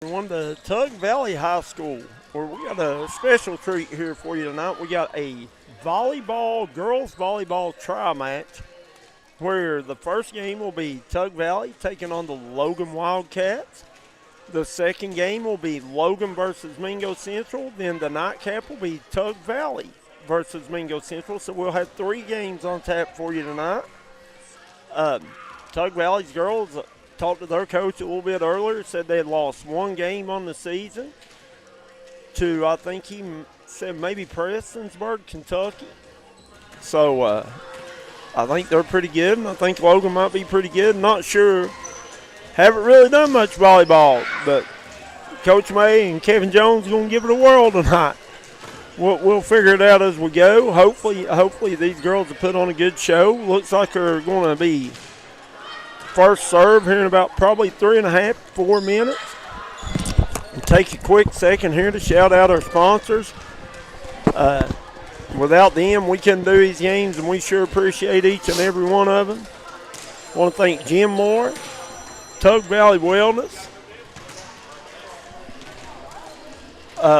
One to Tug Valley High School, where we got a special treat here for you tonight. We got a girls volleyball trial match, where the first game will be Tug Valley taking on the Logan Wildcats. The second game will be Logan versus Mingo Central. Then the nightcap will be Tug Valley versus Mingo Central. So we'll have 3 games on tap for you tonight. Tug Valley's girls talked to their coach a little bit earlier, said they had lost 1 game on the season to, I think he said maybe Prestonsburg, Kentucky. So I think they're pretty good, and I think Logan might be pretty good. Not sure. Haven't really done much volleyball, but Coach May and Kevin Jones are going to give it a whirl tonight. We'll figure it out as we go. Hopefully these girls will put on a good show. Looks like they're going to be first serve here in about probably 3.5, 4 minutes. And take a quick second here to shout out our sponsors. Without them, we couldn't do these games, and we sure appreciate each and every one of them. I want to thank Jim Moore, Tug Valley Wellness,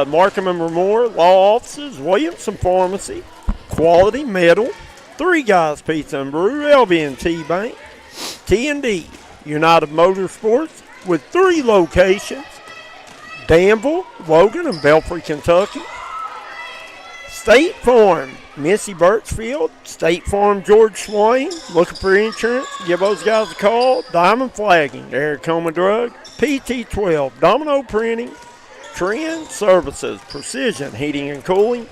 Markham and Memorial Law Offices, Williamson Pharmacy, Quality Metal, Three Guys Pizza and Brew, LB&T Bank, D&D United Motorsports with 3 locations, Danville, Logan, and Belfry, Kentucky. State Farm, Missy Birchfield, State Farm, George Swain. Looking for insurance? Give those guys a call. Diamond Flagging, Eric Coma Drug, PT12, Domino Printing, Trend Services, Precision Heating and Cooling,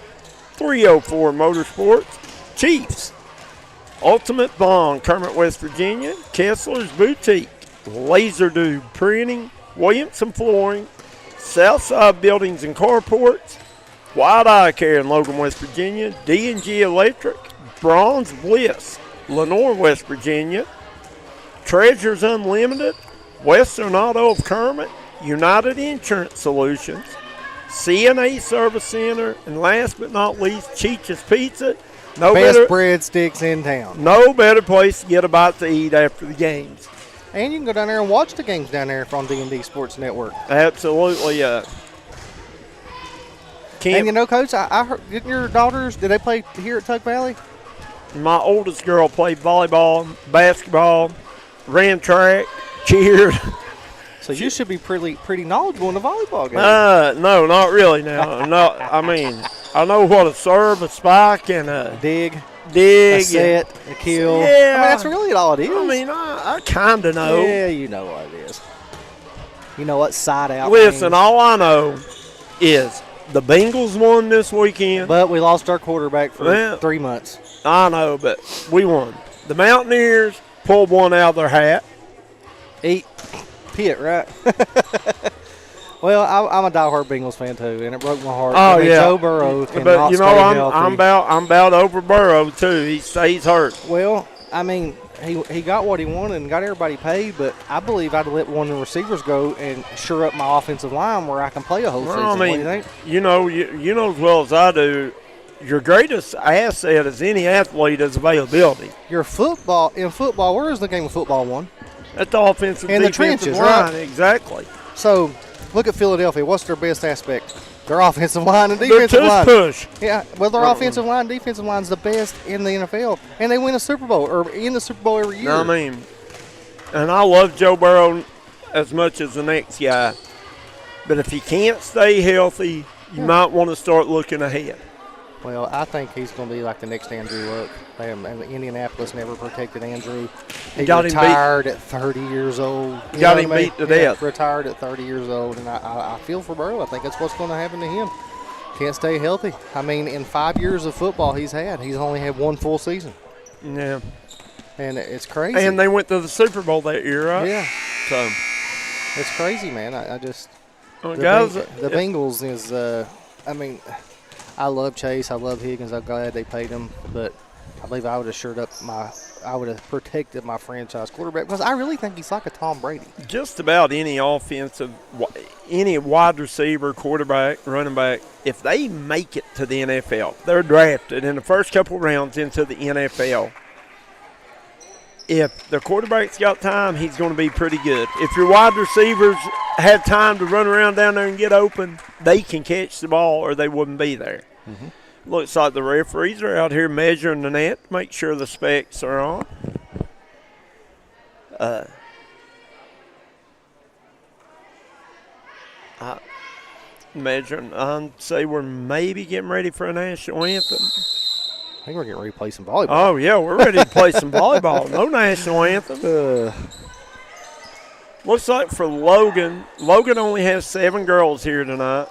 304 Motorsports, Chiefs, Ultimate Bond, Kermit, West Virginia, Kessler's Boutique, Laser Dude Printing, Williamson Flooring, Southside Buildings and Carports, White Eye Care in Logan, West Virginia, D&G Electric, Bronze Bliss, Lenore, West Virginia, Treasures Unlimited, Western Auto of Kermit, United Insurance Solutions, CNA Service Center, and last but not least, Cheech's Pizza. Best breadsticks in town. No better place to get a bite to eat after the games. And you can go down there and watch the games down there from D&D Sports Network. Absolutely. And you know, Coach, I heard, did your daughters, did they play here at Tug Valley? My oldest girl played volleyball, basketball, ran track, cheered. So you should be pretty knowledgeable in the volleyball game. No, not really now. No, I mean, I know what a serve, a spike, and a dig, a set, a kill. Yeah. I mean, that's really all it is. I mean, I kind of know. Yeah, you know what it is. You know what side out Listen, means. all I know is the Bengals won this weekend. But we lost our quarterback for 3 months. I know, but we won. The Mountaineers pulled one out of their hat. Eat Pitt, right? Well, I'm a diehard Bengals fan too, and it broke my heart. Oh, yeah. Joe Burrow cannot but you know, stay healthy. I'm about over Burrow too. He stays hurt. Well, I mean, he got what he wanted and got everybody paid, but I believe I'd let one of the receivers go and shore up my offensive line where I can play a whole season. I mean, what do you think? You know as well as I do, your greatest asset as any athlete is availability. In football, where is the game of football won? At the offensive in the defensive trenches, line, right? Exactly. So, look at Philadelphia. What's their best aspect? Their offensive line and defensive line. Push. Yeah, well, their offensive line and defensive line is the best in the NFL, and they win a Super Bowl or in the Super Bowl every year. I mean, and I love Joe Burrow as much as the next guy, but if he can't stay healthy, you might want to start looking ahead. Well, I think he's going to be like the next Andrew Luck. Indianapolis never protected Andrew. He got retired at 30 years old. Got him beat to death. Retired at 30 years old, and I feel for Burrow. I think that's what's going to happen to him. Can't stay healthy. I mean, in 5 years of football he's only had 1 full season. Yeah. And it's crazy. And they went to the Super Bowl that year, right? Yeah. So it's crazy, man. I just the Bengals is I mean, I love Chase. I love Higgins. I'm glad they paid him, but I believe I would have protected my franchise quarterback because I really think he's like a Tom Brady. Just about any any wide receiver, quarterback, running back, if they make it to the NFL, they're drafted in the first couple rounds into the NFL. If the quarterback's got time, he's going to be pretty good. If your wide receivers had time to run around down there and get open, they can catch the ball or they wouldn't be there. Mm-hmm. Looks like the referees are out here measuring the net to make sure the specs are on. Measuring, I'd say we're maybe getting ready for a national anthem. I think we're getting ready to play some volleyball. Oh, yeah, we're ready to play some volleyball. No national anthem. Looks like for Logan only has 7 girls here tonight.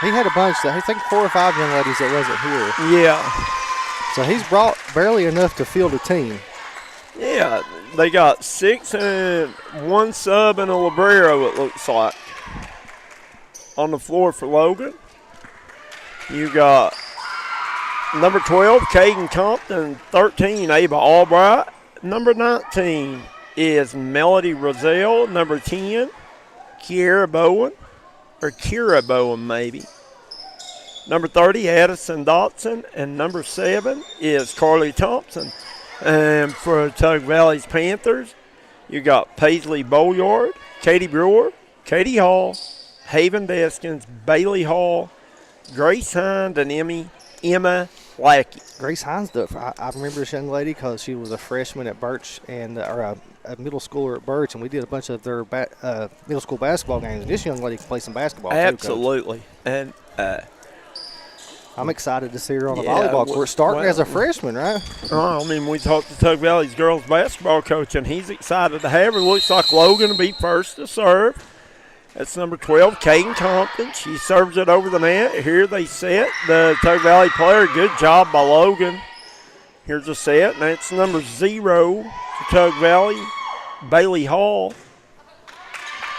He had a bunch. I think 4 or 5 young ladies that wasn't here. Yeah. So he's brought barely enough to field a team. Yeah, they got 6 and 1 sub and a libero, it looks like, on the floor for Logan. You got number 12, Caden Compton, 13, Ava Albright. Number 19 is Melody Roselle. Number 10, Kira Bowen maybe. Number 30, Addison Dotson. And number 7 is Carly Thompson. And for Tug Valley's Panthers, you got Paisley Bolyard, Katie Brewer, Katie Hall, Haven Deskins, Bailey Hall, Grace Hind, and Emma Lackey. Grace Hines, I remember this young lady because she was a freshman at Birch or a middle schooler at Birch, and we did a bunch of their middle school basketball games. And this young lady can play some basketball Absolutely. Too, and I'm excited to see her on the volleyball court starting as a freshman, right? I mean, we talked to Tug Valley's girls basketball coach, and he's excited to have her. Looks like Logan will be first to serve. That's number 12, Caden Compton. She serves it over the net. Here they set. The Tug Valley player, good job by Logan. Here's a set, and that's number 0 for Tug Valley, Bailey Hall.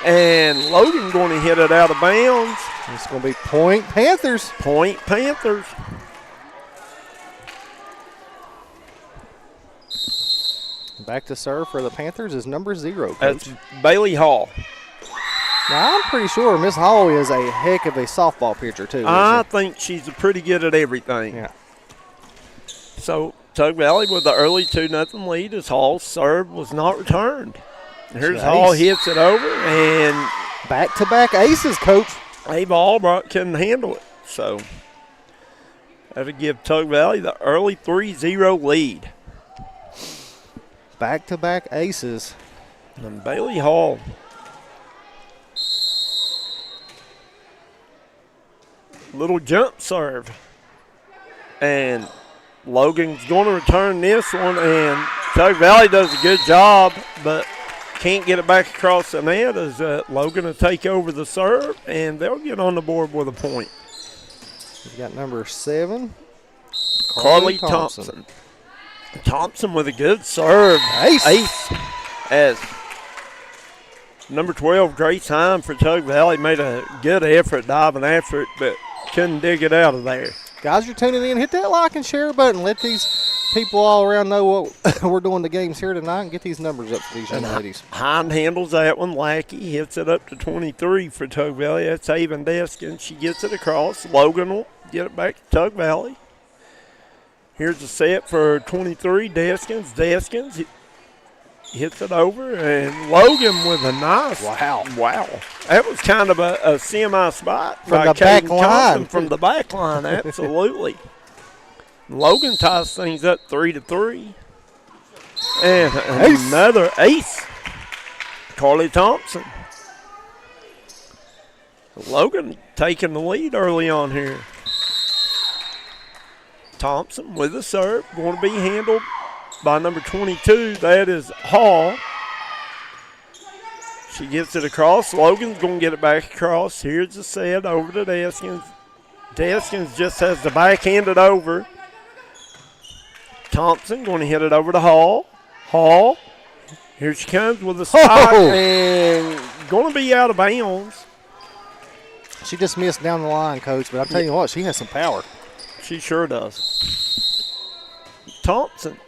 And Logan going to hit it out of bounds. It's going to be Point Panthers. Point Panthers. Back to serve for the Panthers is number 0, Coach. That's Bailey Hall. Now, I'm pretty sure Miss Hall is a heck of a softball pitcher, too. I think she's pretty good at everything. Yeah. So, Tug Valley with the early 2-0 lead as Hall's serve was not returned. Here's Hall, hits it over, and back-to-back aces, Coach. Ava Albright couldn't handle it. So, that'll give Tug Valley the early 3-0 lead. Back-to-back aces. And Bailey Hall. Little jump serve. And Logan's going to return this one, and Tug Valley does a good job, but can't get it back across the net as Logan will take over the serve, and they'll get on the board with a point. We've got number 7, Carly Thompson. Thompson with a good serve. Ace. As number 12, Grace Hine for Tug Valley made a good effort diving after it, but couldn't dig it out of there. Guys, you're tuning in. Hit that like and share button. Let these people all around know what we're doing the games here tonight and get these numbers up for these young ladies. Hind handles that one. Lackey hits it up to 23 for Tug Valley. That's Haven Deskin. She gets it across. Logan will get it back to Tug Valley. Here's a set for 23, Deskins. Deskins hits it over, and Logan with a nice. Wow. That was kind of a semi-spot from the back line. From the back line, absolutely. Logan ties things up 3-3. And another ace. Carly Thompson. Logan taking the lead early on here. Thompson with the serve, going to be handled by number 22. That is Hall. She gets it across. Logan's going to get it back across. Here's the set over to Deskins. Deskins just has to backhand it over. Thompson going to hit it over to Hall. Hall. Here she comes with a spike and going to be out of bounds. She just missed down the line, Coach, but I'll tell you what, she has some power. She sure does. Thompson.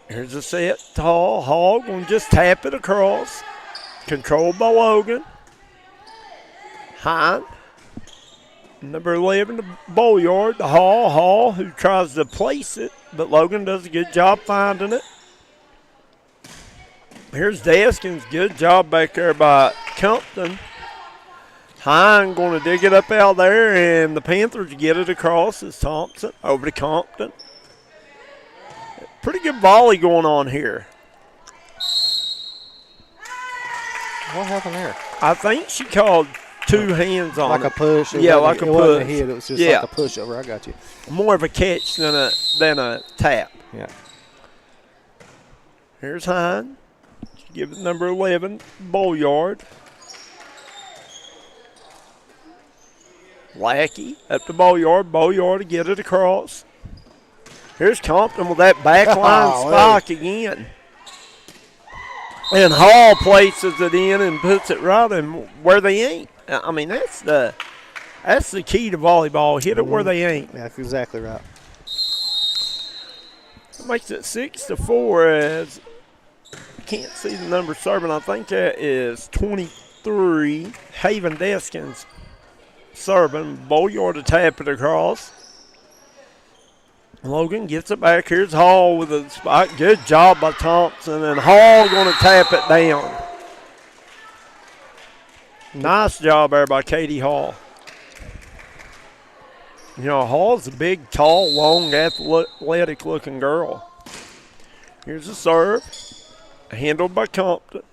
Here's a set to Hall. Hall going to just tap it across. Controlled by Logan. Hind. Number 11 to Bolyard. To Hall. Hall who tries to place it, but Logan does a good job finding it. Here's Deskins. Good job back there by Compton. Hine going to dig it up out there, and the Panthers get it across as Thompson over to Compton. Pretty good volley going on here. What happened there? I think she called 2 hands on like it. Like a push? Yeah, like a push. It wasn't a hit. It was just like a push over. I got you. More of a catch than a tap. Yeah. Here's Hine. Give it number 11, Bolyard. Lackey up to Bolyard. Bolyard to get it across. Here's Compton with that backline spike again. And Hall places it in and puts it right in where they ain't. I mean, that's the key to volleyball. Hit it where they ain't. That's exactly right. It makes it 6-4 as I can't see the number serving. I think that is 23. Haven Deskins serving. Bolyard to tap it across. Logan gets it back. Here's Hall with a spot. Good job by Thompson. And Hall going to tap it down. Nice job there by Katie Hall. You know, Hall's a big, tall, long, athletic-looking girl. Here's the serve. Handled by Compton.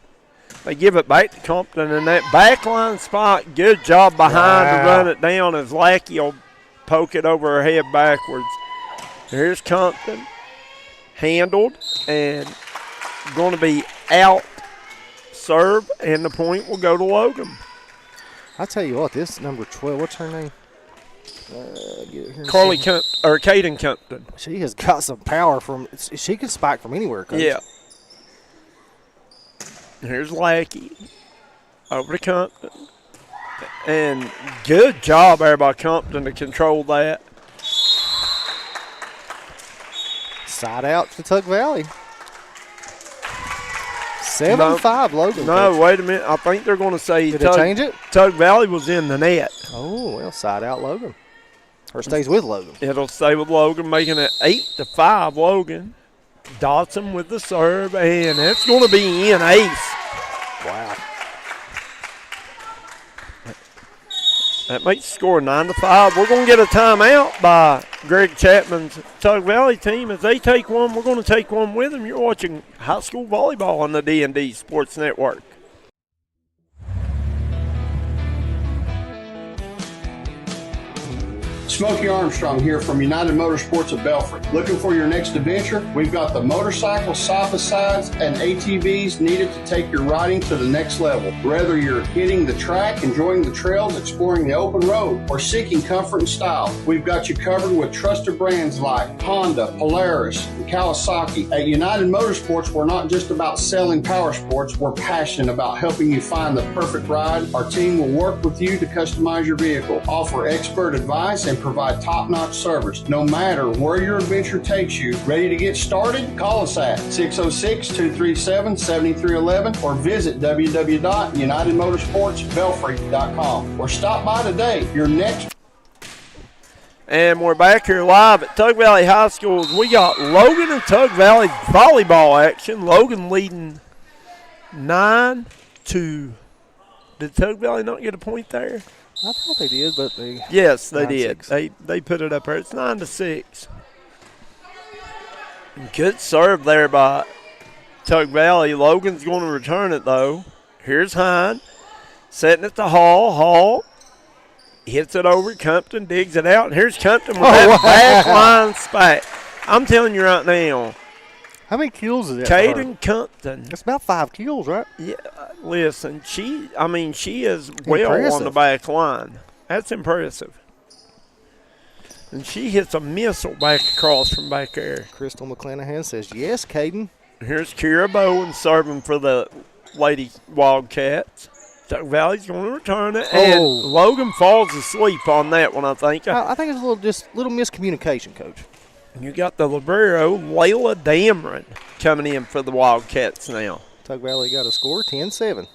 They give it back to Compton. And that backline spot, good job behind to run it down as Lackey will poke it over her head backwards. Here's Compton, handled, and going to be out serve, and the point will go to Logan. I'll tell you what, this number 12, what's her name? Caden Compton. She has got some power she can spike from anywhere, Coach. Yeah. Here's Lackey over to Compton. And good job there by Compton to control that. Side out to Tug Valley. 7-5 Logan. No, Coach. wait a minute. I think they're going to say Did they change it? Tug Valley was in the net. Oh, well, side out Logan. Or stays with Logan. It'll stay with Logan, making it 8-5 Logan. Dotson with the serve, and it's going to be in ace. Wow. That makes the score 9-5. We're going to get a timeout by Greg Chapman's Tug Valley team. As they take one, we're going to take one with them. You're watching high school volleyball on the D&D Sports Network. Smokey Armstrong here from United Motorsports of Belfry. Looking for your next adventure? We've got the motorcycles, side-by-sides, and ATVs needed to take your riding to the next level. Whether you're hitting the track, enjoying the trails, exploring the open road, or seeking comfort and style, we've got you covered with trusted brands like Honda, Polaris, and Kawasaki. At United Motorsports, we're not just about selling power sports, we're passionate about helping you find the perfect ride. Our team will work with you to customize your vehicle, offer expert advice, and provide top-notch service. No matter where your adventure takes you, ready to get started? Call us at 606-237-7311 or visit www.unitedmotorsportsbelfry.com or stop by today. Your next. And we're back here live at Tug Valley High School. We got Logan and Tug Valley volleyball action. Logan leading 9-2. Did Tug Valley not get a point there? I thought they did, but they. Yes, they did. They put it up there. It's 9-6. Good serve there by Tug Valley. Logan's going to return it though. Here's Hine, setting it to Hall. Hall hits it over. Compton digs it out. And here's Compton with that back line spike. I'm telling you right now. How many kills is that? Caden Compton. It's about 5 kills, right? Yeah, listen, she is well impressive on the back line. That's impressive. And she hits a missile back across from back there. Crystal McClanahan says, yes, Caden. Here's Kira Bowen serving for the Lady Wildcats. Tug Valley's going to return it. And Logan falls asleep on that one, I think. I think it's a little miscommunication, Coach. You got the libero, Layla Dameron, coming in for the Wildcats now. Tug Valley got a score, 10-7.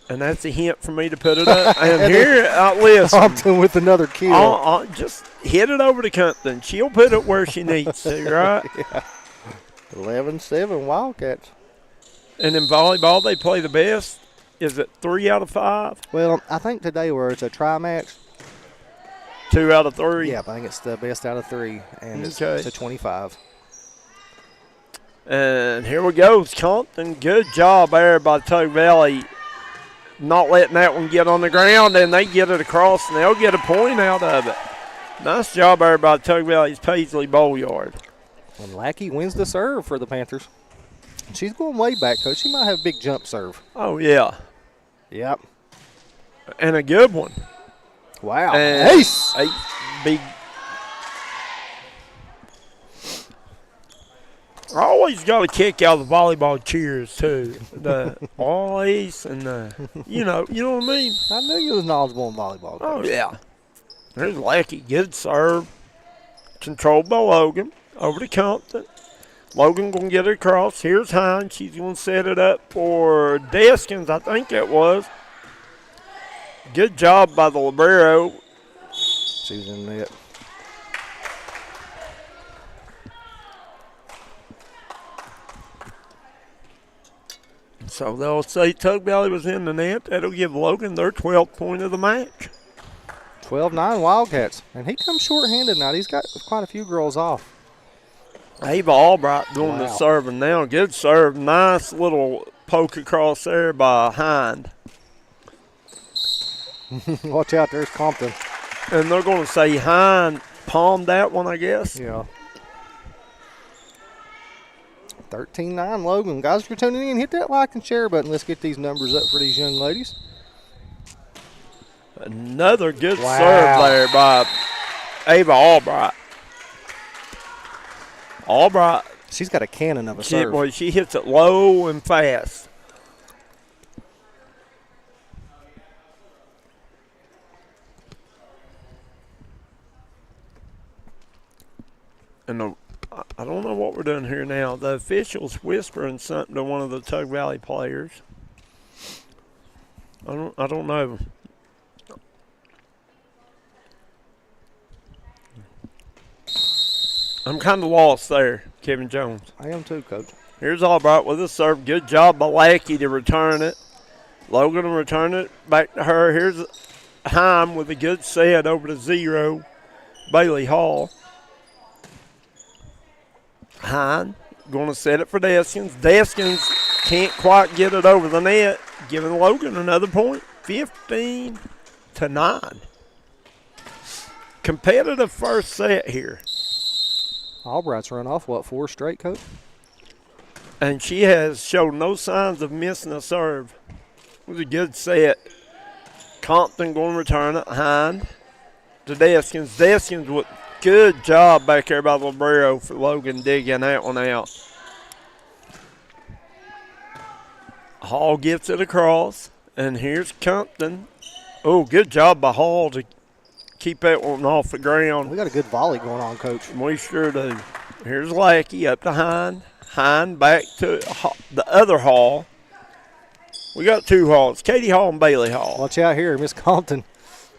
And that's a hint for me to put it up. And here, listen. Compton with another kill. Just hit it over to Compton. She'll put it where she needs to, right? Yeah. 11-7 Wildcats. And in volleyball, they play the best. Is it 3 out of 5? Well, I think today where it's a try match. 2 out of 3? Yeah, I think it's the best out of 3, and it's Okay. a 25. And here we go, Compton. Good job there by Tug Valley, not letting that one get on the ground, and they get it across, and they'll get a point out of it. Nice job there by Tug Valley's Paisley Bowlyard. And Lackey wins the serve for the Panthers. She's going way back, Coach. She might have a big jump serve. Oh, yeah. Yep. And a good one. Wow. And Ace. Big. I always got a kick out of the volleyball cheers, too. The all ace and you know what I mean? I knew you was knowledgeable in volleyball, Coach. Oh, yeah. There's Lackey. Good serve. Controlled by Logan. Over to Compton. Logan going to get it across. Here's Hines. She's going to set it up for Deskins, I think it was. Good job by the libero. She's in net. So they'll say Tug Valley was in the net. That'll give Logan their 12th point of the match. 12-9 Wildcats. And he comes short-handed now. He's got quite a few girls off. Ava Albright doing the Wow. serving now. Good serve. Nice little poke across there by Hind. Watch out, there's Compton. And they're going to say Hind palmed that one, I guess. Yeah. 13-9 Logan. Guys, if you're tuning in, hit that like and share button. Let's get these numbers up for these young ladies. Another good Wow. serve there by Ava Albright. Albright, She's got a cannon of a serve. boy, she hits it low and fast. And I don't know what we're doing here now. The official's whispering something to one of the Tug Valley players. I don't know. I'm kind of lost there, Kevin Jones. I am too, Coach. Here's Albright with a serve. Good job by Lackey to return it. Logan will return it back to her. Here's Heim with a good set over to 0. Bailey Hall. Hine going to set it for Deskins. Deskins can't quite get it over the net, giving Logan another point. 15-9. Competitive first set here. Albright's run off, 4 straight, Coach? And she has shown no signs of missing a serve. It was a good set. Compton going to return it. Hind to Deskins. Deskins with good job back there by the libero for Logan digging that one out. Hall gets it across. And here's Compton. Oh, good job by Hall to keep that one off the ground. We got a good volley going on, Coach. We sure do. Here's Lackey up to Hind. Hind back to the other Hall. We got 2 Halls, Katie Hall and Bailey Hall. Watch out here, Miss Compton.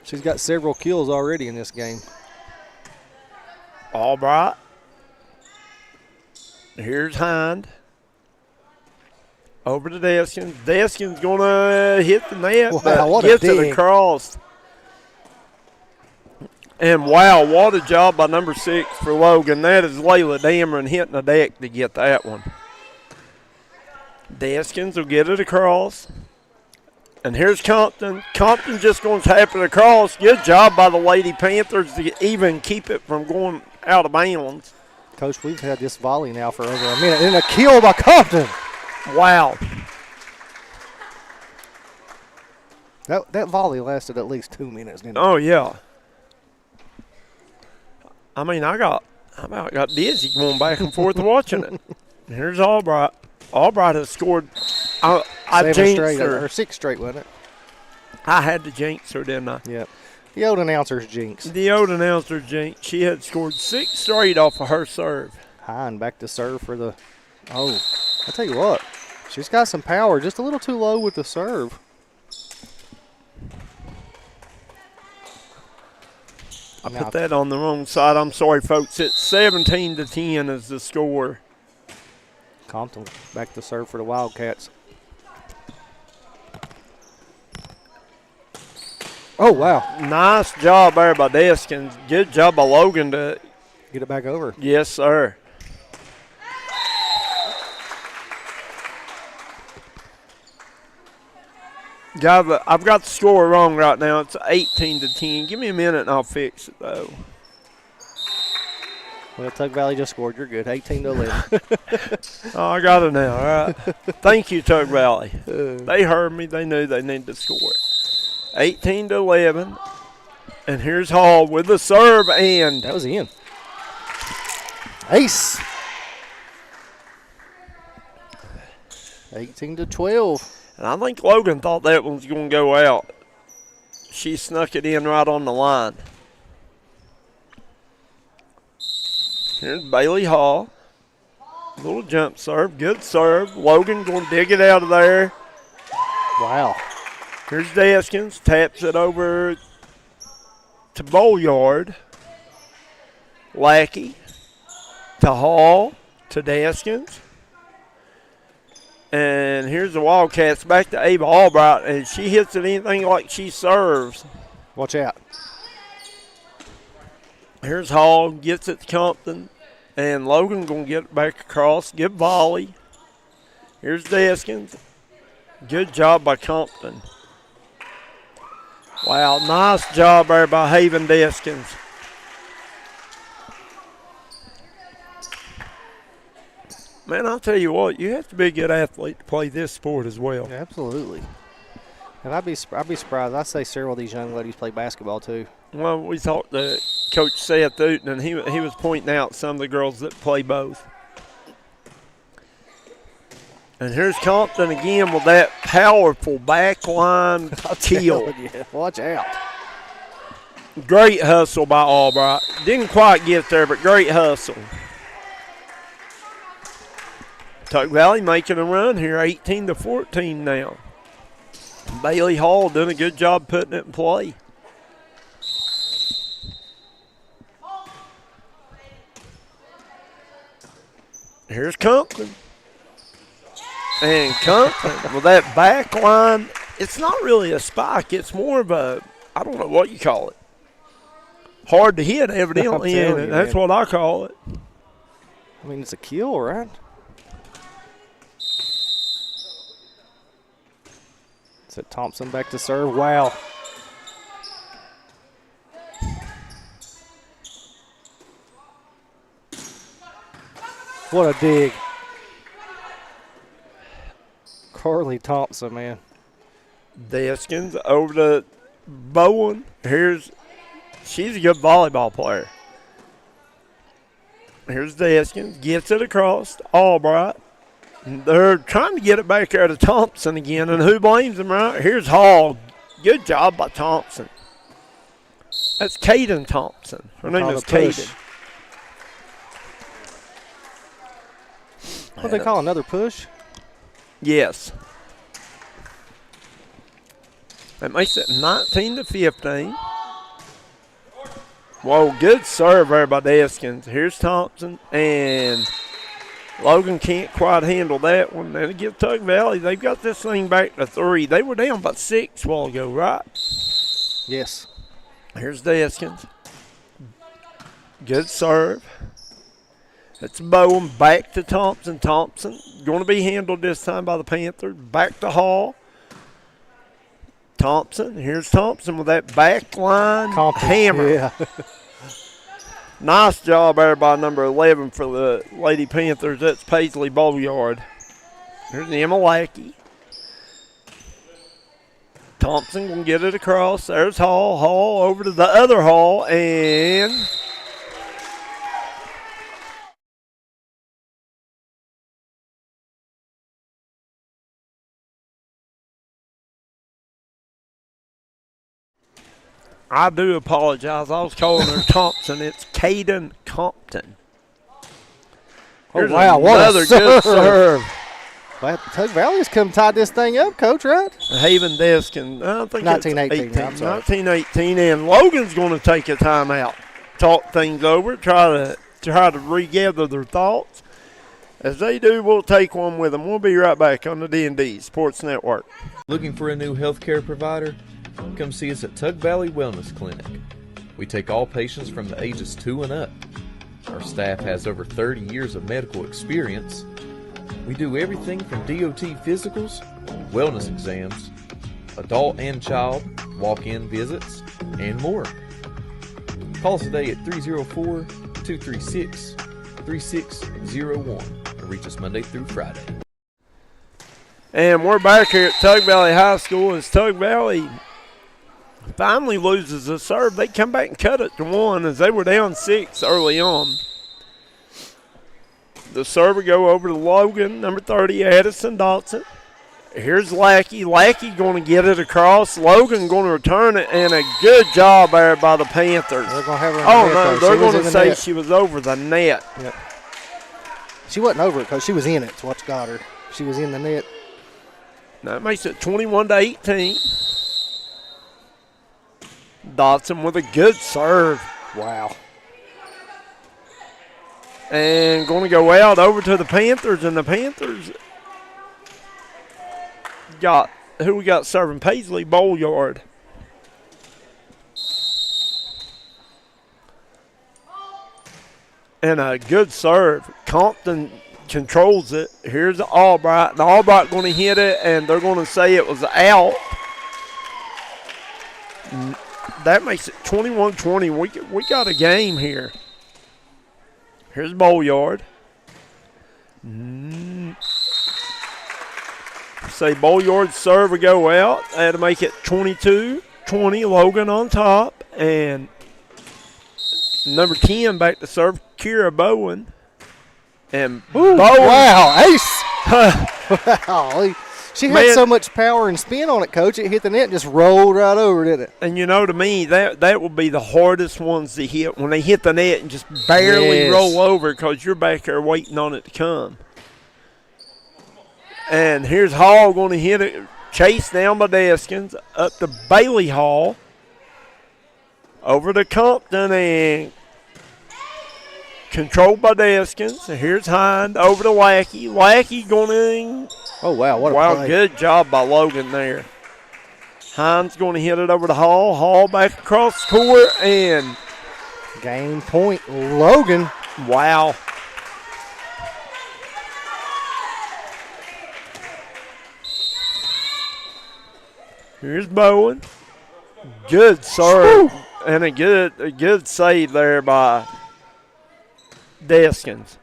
She's got several kills already in this game. Albright. Here's Hind. Over to Deskins. Deskins going to hit the net, Wow, but what a gets it dig. across. And, wow, what a job by number 6 for Logan. That is Layla Dameron hitting the deck to get that one. Deskins will get it across. And here's Compton. Compton just going to tap it across. Good job by the Lady Panthers to even keep it from going out of bounds. Coach, we've had this volley now for over a minute. And a kill by Compton. Wow. That volley lasted at least 2 minutes, didn't it? Oh, yeah. I mean, I about got dizzy going back and forth watching it. Here's Albright. Albright has scored. I 7 jinxed straight, her. or 6 straight, wasn't it? I had to jinx her, didn't I? Yep. The old announcer's jinx. The old announcer jinx. She had scored 6 straight off of her serve. Hine back to serve for the. Oh, I tell you what, she's got some power. Just a little too low with the serve. I put that on the wrong side. I'm sorry, folks. It's 17-10 is the score. Compton back to serve for the Wildcats. Oh, wow. Nice job there by Deskins. Good job by Logan to get it back over. Yes, sir. I've got the score wrong right now. It's 18-10. Give me a minute and I'll fix it, though. Well, Tug Valley just scored. You're good. 18-11. Oh, I got it now. All right. Thank you, Tug Valley. They heard me. They knew they needed to score it. 18-11. And here's Hall with the serve, and that was in. Ace. 18-12. And I think Logan thought that one was going to go out. She snuck it in right on the line. Here's Bailey Hall. Little jump serve. Good serve. Logan going to dig it out of there. Wow. Here's Deskins. Taps it over to Bolyard. Lackey to Hall to Deskins. And here's the Wildcats back to Ava Albright, and she hits it anything like she serves. Watch out. Here's Hall, gets it to Compton, and Logan going to get it back across, get volley. Here's Deskins. Good job by Compton. Wow, nice job there by Haven Deskins. Man, I'll tell you what, you have to be a good athlete to play this sport as well. Absolutely. And I'd be surprised. I say several of these young ladies play basketball too. Well, we talked to Coach Seth Uten, and he was pointing out some of the girls that play both. And here's Compton again with that powerful backline kill. Watch out. Great hustle by Albright. Didn't quite get there, but great hustle. Tug Valley making a run here, 18-14 now. Bailey Hall doing a good job putting it in play. Here's Compton. And Compton with that back line, it's not really a spike. It's more of a, I don't know what you call it. Hard to hit, evidently, and that's what I call it. I mean, it's a kill, right? It's at Thompson back to serve. Wow. What a dig. Carly Thompson, man. Deskins over to Bowen. She's a good volleyball player. Here's Deskins. Gets it across. Albright. They're trying to get it back there to Thompson again, and who blames them, right? Here's Hall. Good job by Thompson. That's Caden Thompson. Her name is Caden. What do they call another push? Yes. That makes it 19-15. Whoa, good serve there by Deskins. Here's Thompson, and Logan can't quite handle that one. Then it gives Tug Valley. They've got this thing back to 3. They were down by 6 a while ago, right? Yes. Here's Deskins. Good serve. It's Bowen back to Thompson. Thompson going to be handled this time by the Panthers. Back to Hall. Thompson. Here's Thompson with that back line hammer. Yeah. Nice job there by number 11 for the Lady Panthers. That's Paisley Bolyard. Here's Emma Lackey. Thompson going to get it across. There's Hall. Hall over to the other Hall, and I do apologize. I was calling her Thompson. It's Caden Compton. Oh, wow. What another good serve. Well, Tug Valley's come tie this thing up, Coach, right? Haven Deskin. I think 19-18. It's 19-18, and Logan's going to take a timeout, talk things over, try to regather their thoughts. As they do, we'll take one with them. We'll be right back on the D&D Sports Network. Looking for a new healthcare provider? Come see us at Tug Valley Wellness Clinic. We take all patients from the ages 2 and up. Our staff has over 30 years of medical experience. We do everything from DOT physicals, wellness exams, adult and child, walk-in visits, and more. Call us today at 304-236-3601 or reach us Monday through Friday. And we're back here at Tug Valley High School as Tug Valley finally loses a serve. They come back and cut it to 1 as they were down 6 early on. The serve will go over to Logan, number 30, Addison Dotson. Here's Lackey. Lackey going to get it across. Logan going to return it, and a good job there by the Panthers. They're going to have her in the net, no, they're going to say she was over the net. Yep. She wasn't over it because she was in it. That's what's got her. She was in the net. That makes it 21-18. Dotson with a good serve. Wow. And going to go out over to the Panthers, and the Panthers got, who we got serving? Paisley Bolyard. And a good serve. Compton controls it. Here's Albright. And Albright going to hit it, and they're going to say it was out. That makes it 21-20. We got a game here. Here's Bolyard. Say Bolyard's serve will go out. That'll make it 22-20. Logan on top. And number 10 back to serve, Kira Bowen. And Bowen. Wow, ace. Wow. She had so much power and spin on it, Coach. It hit the net and just rolled right over, didn't it? And, you know, to me, that will be the hardest ones to hit when they hit the net and just barely roll over because you're back there waiting on it to come. And here's Hall going to hit it. Chased down by Deskins. Up to Bailey Hall. Over to Compton and controlled by Deskins. And here's Hind over to Lackey. Lackey going to. Oh, wow, what a play. Good job by Logan there. Hines going to hit it over to Hall. Hall back across the court and. Game point, Logan. Wow. Here's Bowen. Good serve. Woo. And a good save there by Deskins.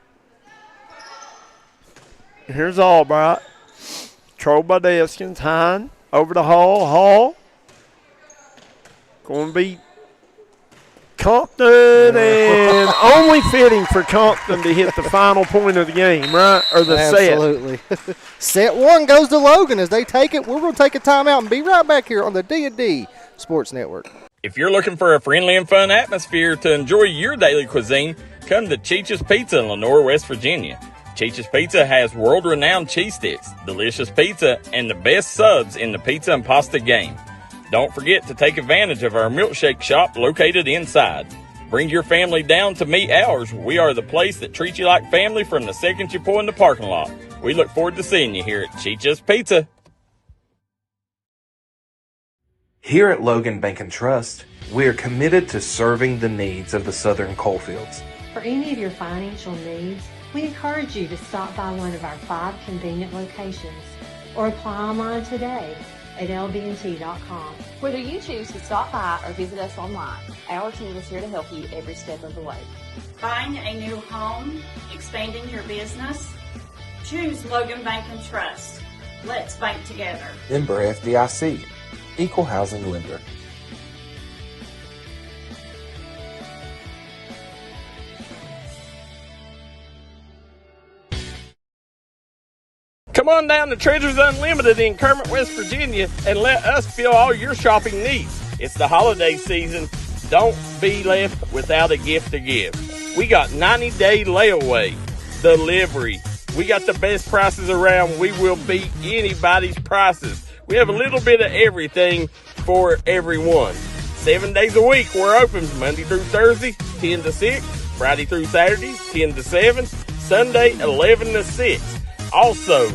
Here's Albright. Controlled by Deskins. Hine over to Hall. Hall. Going to be Compton, and only fitting for Compton to hit the final point of the game, right? Or the Absolutely. Set one goes to Logan as they take it. We're going to take a timeout and be right back here on the D&D Sports Network. If you're looking for a friendly and fun atmosphere to enjoy your daily cuisine, come to Cheech's Pizza in Lenore, West Virginia. Cheech's Pizza has world-renowned cheese sticks, delicious pizza, and the best subs in the pizza and pasta game. Don't forget to take advantage of our milkshake shop located inside. Bring your family down to meet ours. We are the place that treats you like family from the second you pull in the parking lot. We look forward to seeing you here at Cheech's Pizza. Here at Logan Bank and Trust, we are committed to serving the needs of the Southern coalfields. For any of your financial needs, we encourage you to stop by one of our 5 convenient locations or apply online today at lbnt.com. Whether you choose to stop by or visit us online, our team is here to help you every step of the way. Buying a new home, expanding your business? Choose Logan Bank and Trust. Let's bank together. Member FDIC, Equal Housing Lender. Come on down to Treasures Unlimited in Kermit, West Virginia, and let us fill all your shopping needs. It's the holiday season. Don't be left without a gift to give. We got 90-day layaway, delivery. We got the best prices around. We will beat anybody's prices. We have a little bit of everything for everyone. 7 days a week we're open, Monday through Thursday, 10 to 6, Friday through Saturday, 10 to 7, Sunday 11 to 6. Also,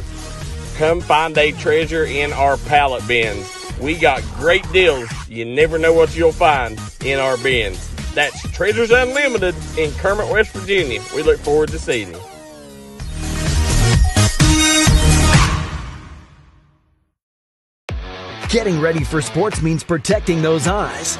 come find a treasure in our pallet bins. We got great deals. You never know what you'll find in our bins. That's Treasures Unlimited in Kermit, West Virginia. We look forward to seeing you. Getting ready for sports means protecting those eyes.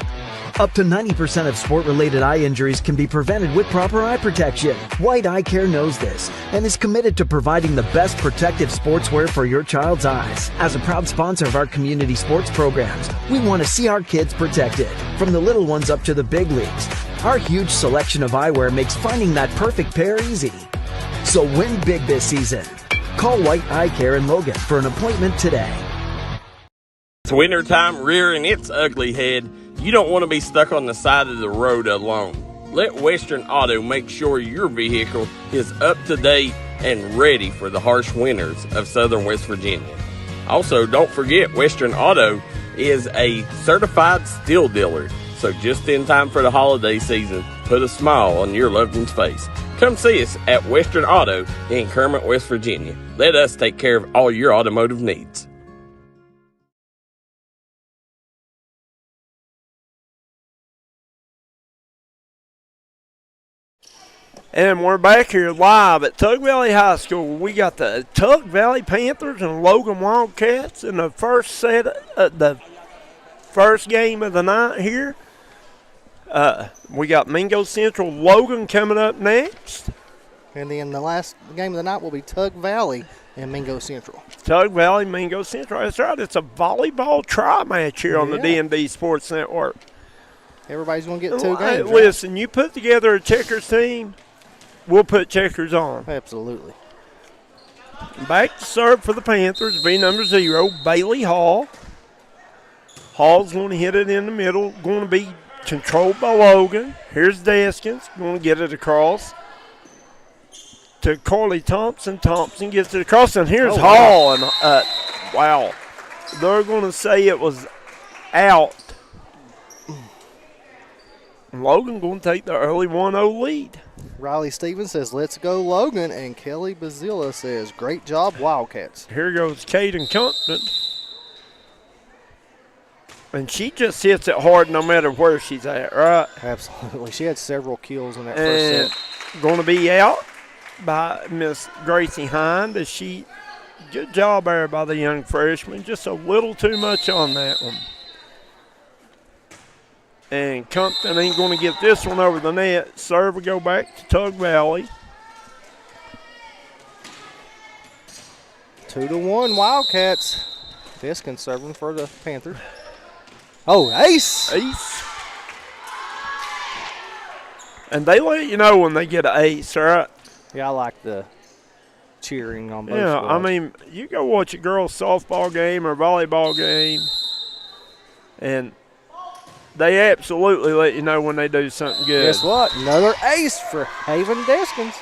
Up to 90% of sport-related eye injuries can be prevented with proper eye protection. White Eye Care knows this and is committed to providing the best protective sportswear for your child's eyes. As a proud sponsor of our community sports programs, we want to see our kids protected, from the little ones up to the big leagues. Our huge selection of eyewear makes finding that perfect pair easy. So win big this season. Call White Eye Care in Logan for an appointment today. It's wintertime rearing its ugly head. You don't want to be stuck on the side of the road alone. Let Western Auto make sure your vehicle is up to date and ready for the harsh winters of southern West Virginia. Also, don't forget Western Auto is a certified steel dealer. So just in time for the holiday season, put a smile on your loved one's face. Come see us at Western Auto in Kermit, West Virginia. Let us take care of all your automotive needs. And we're back here live at Tug Valley High School. We got the Tug Valley Panthers and Logan Wildcats in the first the first game of the night here. We got Mingo Central Logan coming up next. And then the last game of the night will be Tug Valley and Mingo Central. Tug Valley, Mingo Central. That's right. It's a volleyball tri-match here on the D&D Sports Network. Everybody's going to get 2 games. Hey, listen, you put together a checkers team, we'll put checkers on. Absolutely. Back to serve for the Panthers, be number 0, Bailey Hall. Hall's going to hit it in the middle, going to be controlled by Logan. Here's Deskins, going to get it across to Carly Thompson. Thompson gets it across, and here's Hall. And wow, they're going to say it was out. Logan going to take the early 1-0 lead. Riley Stevens says, "Let's go, Logan." And Kelly Bazilla says, "Great job, Wildcats." Here goes Caden Compton. And she just hits it hard no matter where she's at, right? Absolutely. She had several kills in that first set. Going to be out by Miss Gracie Hind. Good job there by the young freshman. Just a little too much on that one. And Compton ain't going to get this one over the net. Serve will go back to Tug Valley. 2-1 Wildcats. Deskins serving for the Panthers. Oh, ace. Ace. And they let you know when they get an ace, right? Yeah, I like the cheering on both Yeah, squads. I mean, you go watch a girls' softball game or volleyball game, and they absolutely let you know when they do something good. Guess what? Another ace for Haven Deskins.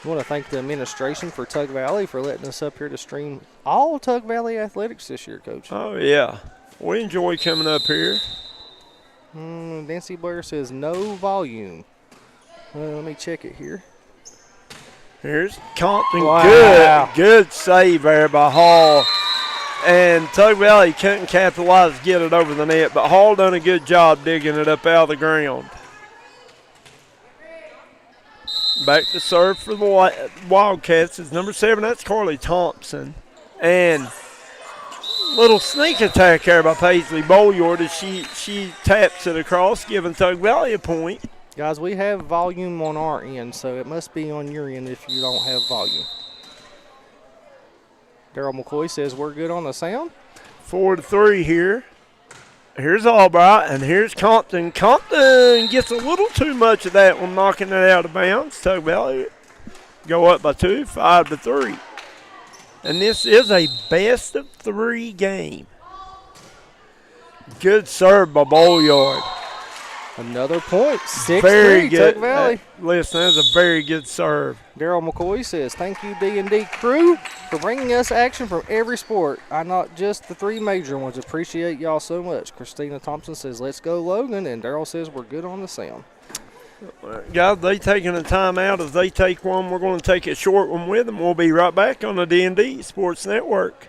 I want to thank the administration for Tug Valley for letting us up here to stream all Tug Valley athletics this year, Coach. Oh, yeah. We enjoy coming up here. Nancy Blair says no volume. Let me check it here. Here's Compton. Wow. Good save there by Hall. And Tug Valley couldn't capitalize to get it over the net, but Hall done a good job digging it up out of the ground. Back to serve for the Wildcats is number 7. That's Carly Thompson. And little sneak attack there by Paisley Bolyard as she taps it across, giving Tug Valley a point. Guys, we have volume on our end, so it must be on your end if you don't have volume. Daryl McCoy says we're good on the sound. 4-3 here. Here's Albright, and here's Compton. Compton gets a little too much of that one, knocking it out of bounds. Tug Valley go up by 2, 5-3. And this is a best-of-3 game. Good serve by Bolyard. Another point. 6-3, Very good. Tug Valley. Listen, that's a very good serve. Daryl McCoy says, thank you, D&D crew, for bringing us action from every sport. I not just the 3 major ones. Appreciate y'all so much. Christina Thompson says, let's go, Logan. And Daryl says, we're good on the sound. Guys, they taking a time out. As they take one, we're going to take a short one with them. We'll be right back on the D&D Sports Network.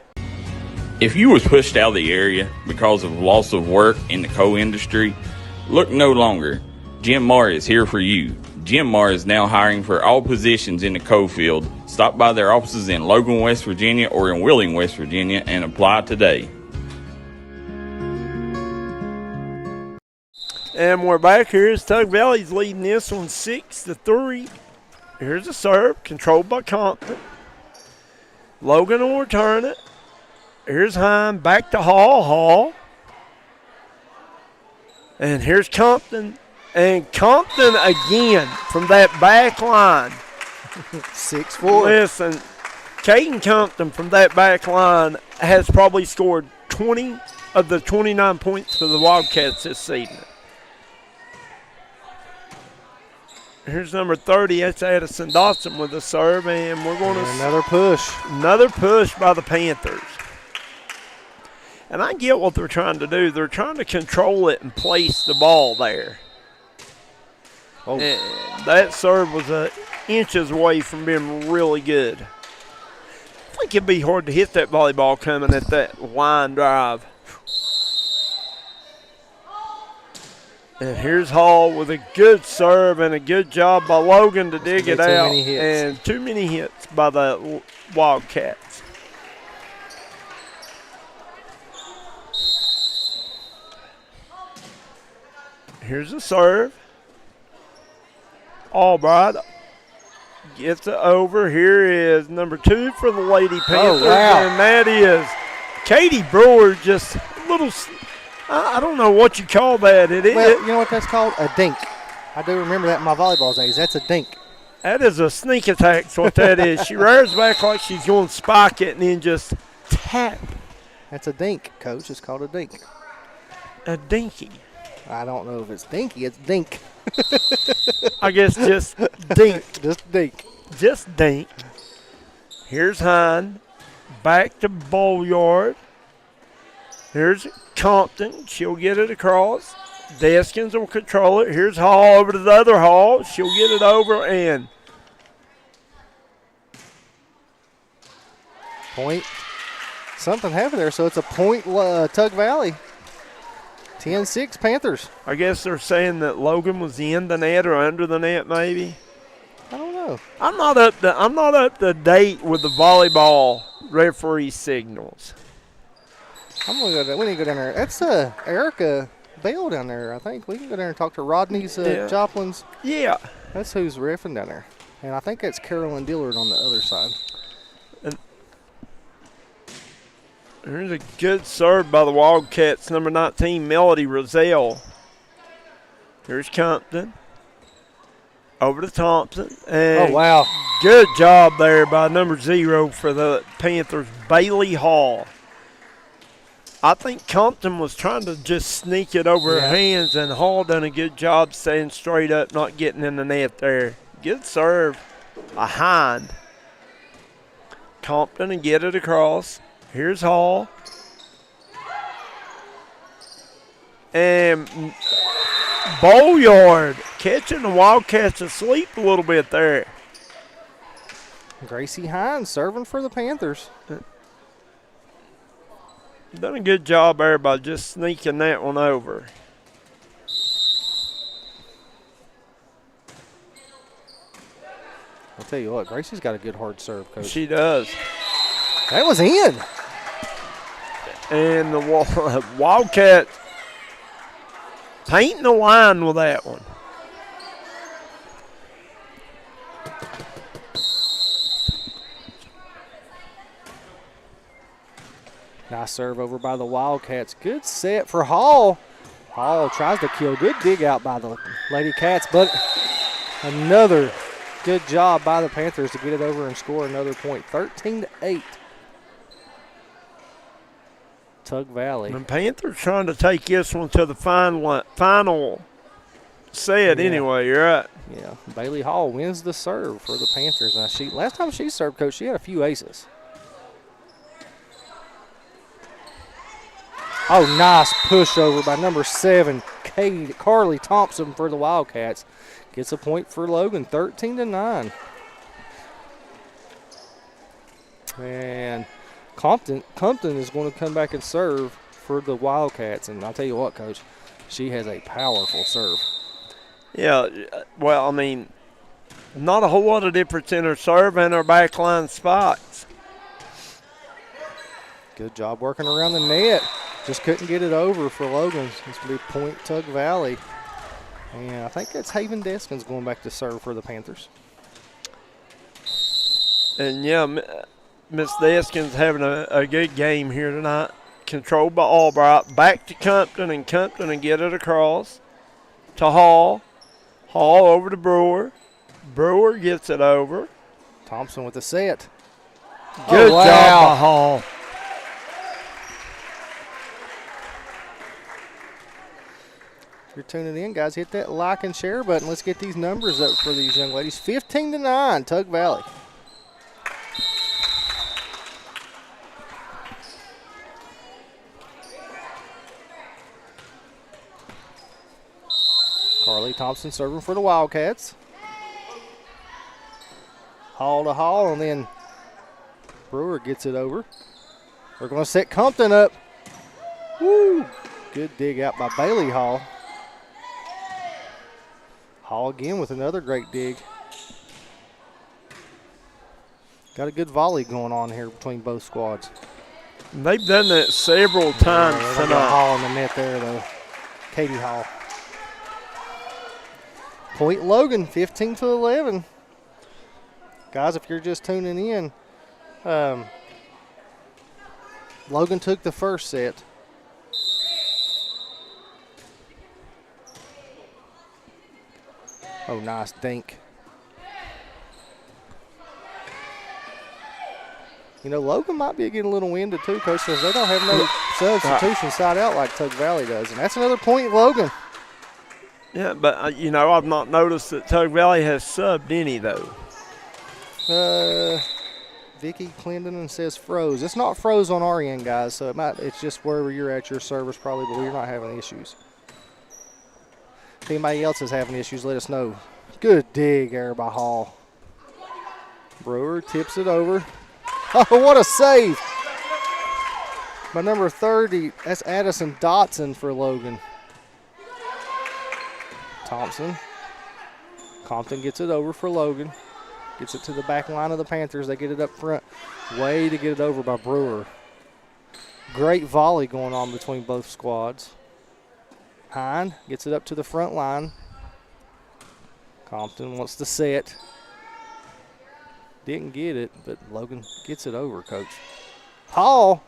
If you was pushed out of the area because of loss of work in the coal industry, look no longer. Jim Marr is here for you. Jim Marr is now hiring for all positions in the coal field. Stop by their offices in Logan, West Virginia or in Wheeling, West Virginia and apply today. And we're back. Here's Tug Valley's leading this one 6-3. Here's a serve, controlled by Compton. Logan will return it. Here's Hine, back to Hall. And here's Compton. And Compton again from that back line. 6-4. Listen, Caden Compton from that back line has probably scored 20 of the 29 points for the Wildcats this season. Here's number 30. That's Addison Dotson with a serve, and we're going to another push. Another push by the Panthers. And I get what they're trying to do. They're trying to control it and place the ball there. Oh. And that serve was inches away from being really good. I think it'd be hard to hit that volleyball coming at that line drive. And here's Hall with a good serve and a good job by Logan to dig it out. And too many hits by the Wildcats. Here's a serve. Albright gets it over. Here is number 2 for the Lady Panthers. Oh, wow. And that is Katie Brewer, just a little, I don't know what you call that. Well, you know what that's called? A dink. I do remember that in my volleyball days. That's a dink. That is a sneak attack, is what that is. She rears back like she's going to spike it and then just tap. That's a dink, Coach. It's called a dink. A dinky. I don't know if it's dinky. It's dink. I guess just dink. Just dink. Just dink. Here's Hine. Back to Bowlyard. Here's Compton. She'll get it across. Deskins will control it. Here's Hall over to the other Hall. She'll get it over and point. Something happened there, so it's a point Tug Valley. 10-6 Panthers. I guess they're saying that Logan was in the net or under the net, maybe. I don't know. I'm not up to date with the volleyball referee signals. I'm gonna go down. We need to go down there. That's Erica Bell down there. I think we can go down and talk to Rodney's Joplin's. Yeah, that's who's reffing down there, and I think that's Carolyn Dillard on the other side. Here's a good serve by the Wildcats, number 19, Melody Roselle. Here's Compton. Over to Thompson. And oh, wow. Good job there by number 0 for the Panthers, Bailey Hall. I think Compton was trying to just sneak it over her hands, and Hall done a good job staying straight up, not getting in the net there. Good serve behind. Compton and get it across. Here's Hall. And Bowlyard catching the Wildcats asleep a little bit there. Gracie Hines serving for the Panthers. Done a good job there by just sneaking that one over. I'll tell you what, Gracie's got a good hard serve, Coach. She does. That was in. And the Wildcat painting the line with that one. Nice serve over by the Wildcats. Good set for Hall. Hall tries to kill. Good dig out by the Lady Cats, but another good job by the Panthers to get it over and score another point. 13-8. Tug Valley. The Panthers trying to take this one to the final set anyway. You're right. Yeah, Bailey Hall wins the serve for the Panthers. Last time she served, Coach, she had a few aces. Oh, nice pushover by number 7, Carly Thompson for the Wildcats. Gets a point for Logan, 13-9. And Compton is going to come back and serve for the Wildcats. And I'll tell you what, Coach, she has a powerful serve. Yeah, well, I mean, not a whole lot of difference in her serve and her backline spots. Good job working around the net. Just couldn't get it over for Logan. It's going to be point Tug Valley. And I think that's Haven Deskins going back to serve for the Panthers. And, yeah, Miss Deskins having a good game here tonight. Controlled by Albright. Back to Compton and get it across to Hall. Hall over to Brewer. Brewer gets it over. Thompson with the set. Good job by Hall. If you're tuning in, guys, hit that like and share button. Let's get these numbers up for these young ladies. 15-9, Tug Valley. Carly Thompson serving for the Wildcats. Hall to Hall, and then Brewer gets it over. We're going to set Compton up. Woo! Good dig out by Bailey Hall. Hall again with another great dig. Got a good volley going on here between both squads. They've done that several times tonight. Hall in the net there, though. Katie Hall. Point Logan, 15-11. Guys, if you're just tuning in, Logan took the first set. Oh, nice dink. You know, Logan might be getting a little winded too, Coach, because they don't have no substitution side out like Tug Valley does. And that's another point, Logan. Yeah, but, you know, I've not noticed that Tug Valley has subbed any, though. Vicky Clendon says froze. It's not froze on our end, guys, so it's just wherever you're at your service probably, but we're not having issues. If anybody else is having issues, let us know. Good dig there by Hall. Brewer tips it over. Oh, what a save by number 30. That's Addison Dotson for Logan. Thompson. Compton gets it over for Logan. Gets it to the back line of the Panthers. They get it up front. Way to get it over by Brewer. Great volley going on between both squads. Hine gets it up to the front line. Compton wants to set. Didn't get it, but Logan gets it over, Coach. Hall.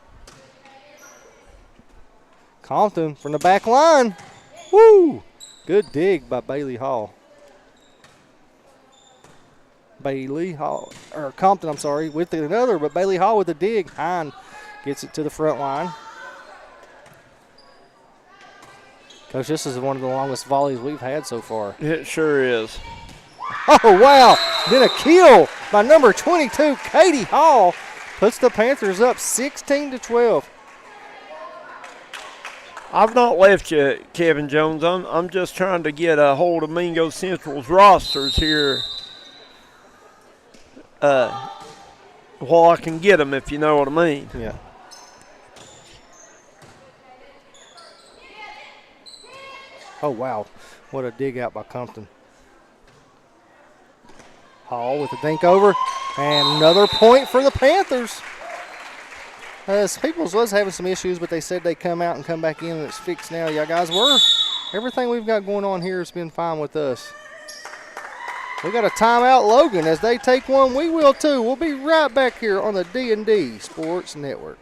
Compton from the back line. Woo! Good dig by Bailey Hall. Bailey Hall, or Compton, I'm sorry, with another, but Bailey Hall with a dig. Hine gets it to the front line. Coach, this is one of the longest volleys we've had so far. It sure is. Oh, wow. Then a kill by number 22, Katie Hall, puts the Panthers up 16-12. I've not left you, Kevin Jones. I'm just trying to get a hold of Mingo Central's rosters here while I can get them, if you know what I mean. Yeah. Oh, wow. What a dig out by Compton. Hall with a dink over. And another point for the Panthers. Peoples was having some issues, but they said they come out and come back in and it's fixed now. Yeah, guys, everything we've got going on here has been fine with us. We got a timeout, Logan. As they take one, we will too. We'll be right back here on the D&D Sports Network.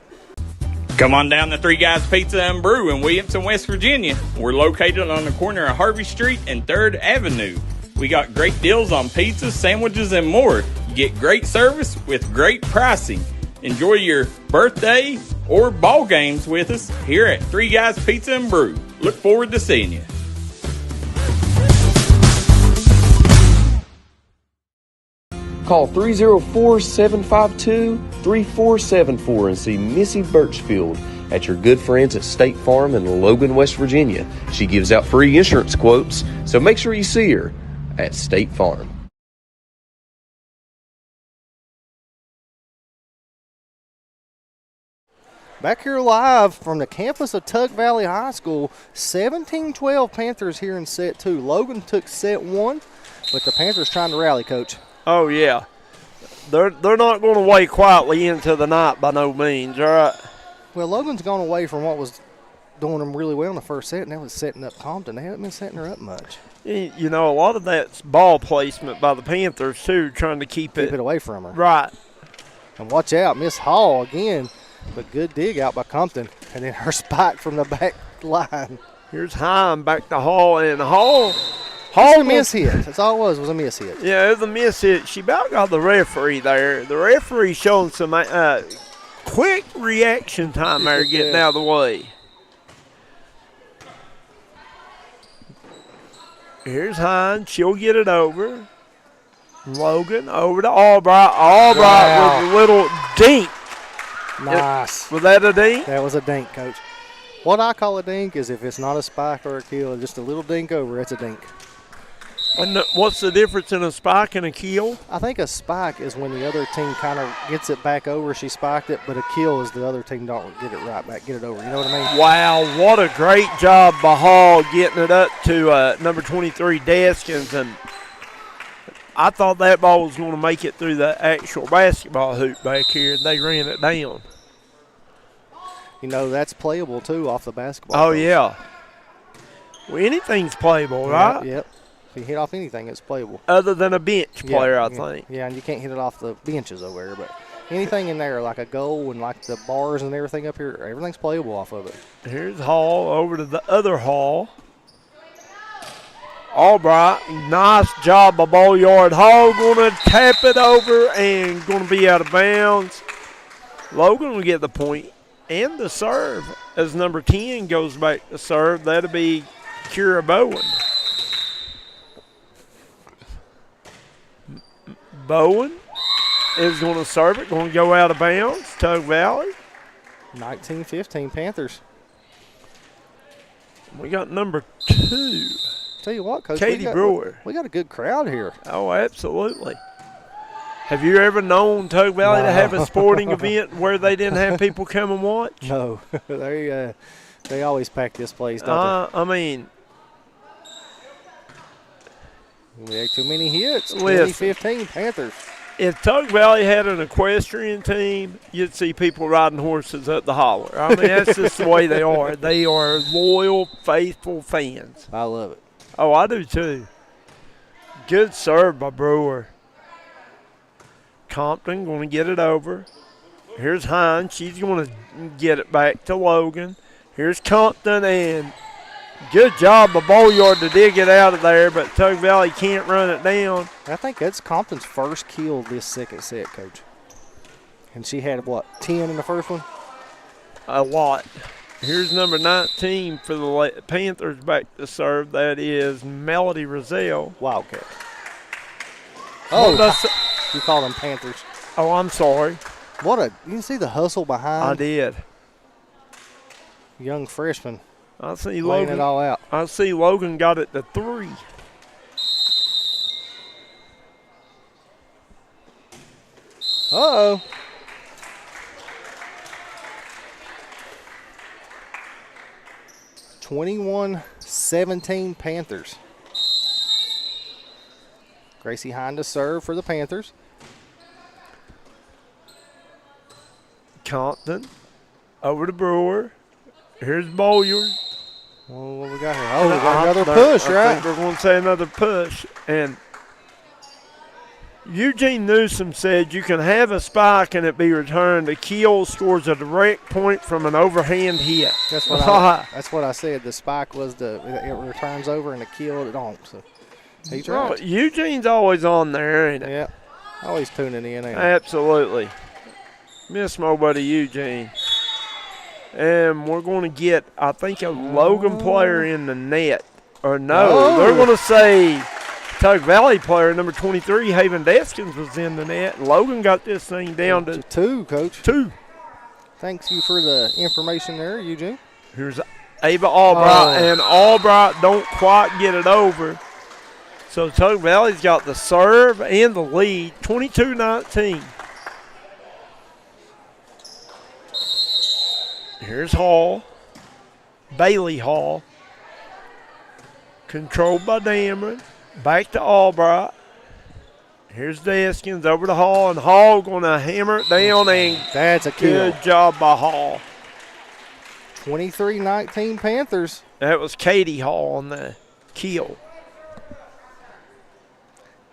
Come on down to Three Guys Pizza and Brew in Williamson, West Virginia. We're located on the corner of Harvey Street and 3rd Avenue. We got great deals on pizzas, sandwiches, and more. You get great service with great pricing. Enjoy your birthday or ball games with us here at Three Guys Pizza and Brew. Look forward to seeing you. Call 304-752-3474 and see Missy Birchfield at your good friends at State Farm in Logan, West Virginia. She gives out free insurance quotes, so make sure you see her at State Farm. Back here live from the campus of Tug Valley High School, 17-12 Panthers here in set 2. Logan took set 1, but the Panthers trying to rally, Coach. Oh, yeah. They're not going away quietly into the night by no means, all right? Well, Logan's gone away from what was doing them really well in the first set, and that was setting up Compton. They haven't been setting her up much. You know, a lot of that's ball placement by the Panthers, too, trying to keep it away from her. Right. And watch out, Miss Hall again. But good dig out by Compton. And then her spike from the back line. Here's Heim back to Hall. And Hall a miss hit. That's all it was a miss hit. Yeah, it was a miss hit. She about got the referee there. The referee showing some quick reaction time there getting out of the way. Here's Hine. She'll get it over. Logan over to Albright. Albright with a little dink. Nice. Was that a dink? That was a dink, Coach. What I call a dink is if it's not a spike or a kill, just a little dink over, that's a dink. And what's the difference in a spike and a kill? I think a spike is when the other team kind of gets it back over. She spiked it, but a kill is the other team don't get it right back, get it over. You know what I mean? Wow, what a great job by Hall getting it up to number 23, Deskins. And I thought that ball was going to make it through the actual basketball hoop back here, and they ran it down. You know, that's playable, too, off the basketball. Oh, yeah. Well, anything's playable, right? Yep. If you hit off anything, it's playable. Other than a bench player, I think. Yeah, and you can't hit it off the benches over there. But anything in there, like a goal and like the bars and everything up here, everything's playable off of it. Here's Hall over to the other Hall. Albright, nice job by Bolyard. Hall going to tap it over and going to be out of bounds. Logan will get the point and the serve as number 10 goes back to serve. That'll be Kira Bowen. Bowen is going to serve it, going to go out of bounds. Tug Valley. 19-15 Panthers. We got number 2. Tell you what, Coach. Katie Brewer. We got a good crowd here. Oh, absolutely. Have you ever known Tug Valley to have a sporting event where they didn't have people come and watch? No. They always pack this place, don't they? I mean. We had too many hits. 20-15 Panthers. If Tug Valley had an equestrian team, you'd see people riding horses up the holler. I mean, that's just the way they are. They are loyal, faithful fans. I love it. Oh, I do too. Good serve by Brewer. Compton going to get it over. Here's Hines. She's going to get it back to Logan. Here's Compton, and good job by Bolyard to dig it out of there, but Tug Valley can't run it down. I think that's Compton's first kill this second set, Coach. And she had, 10 in the first one? A lot. Here's number 19 for the Panthers back to serve. That is Melody Rozelle. Wildcat. Oh, you call them Panthers. Oh, I'm sorry. You can see the hustle behind. I did. Young freshman. I see Logan it all out. I see Logan got it to 3. Uh-oh. (21-17) Panthers. Gracie Hind to serve for the Panthers. Compton over to Brewer. Here's Bolyard. Well, what we got here? Oh, we got another push, right? I think we're going to say another push. And Eugene Newsom said you can have a spike and it be returned. A kill scores a direct point from an overhand hit. That's what I said. The spike was it returns over and the kill it don't. So he's right. Eugene's always on there, ain't it? Yeah, always tuning in. Absolutely. Miss my buddy Eugene. And we're going to get, I think, a Logan player in the net. Or no, they're going to say Tug Valley player, number 23, Haven Deskins, was in the net. And Logan got this thing down to 2, Coach. 2. Thanks you for the information there, Eugene. Here's Ava Albright, and Albright don't quite get it over. So Tug Valley's got the serve and the lead, 22-19. Here's Hall. Bailey Hall. Controlled by Dameron. Back to Albright. Here's Deskins over to Hall, and Hall going to hammer it down, and that's a kill. Good job by Hall. 23-19 Panthers. That was Katie Hall on the kill.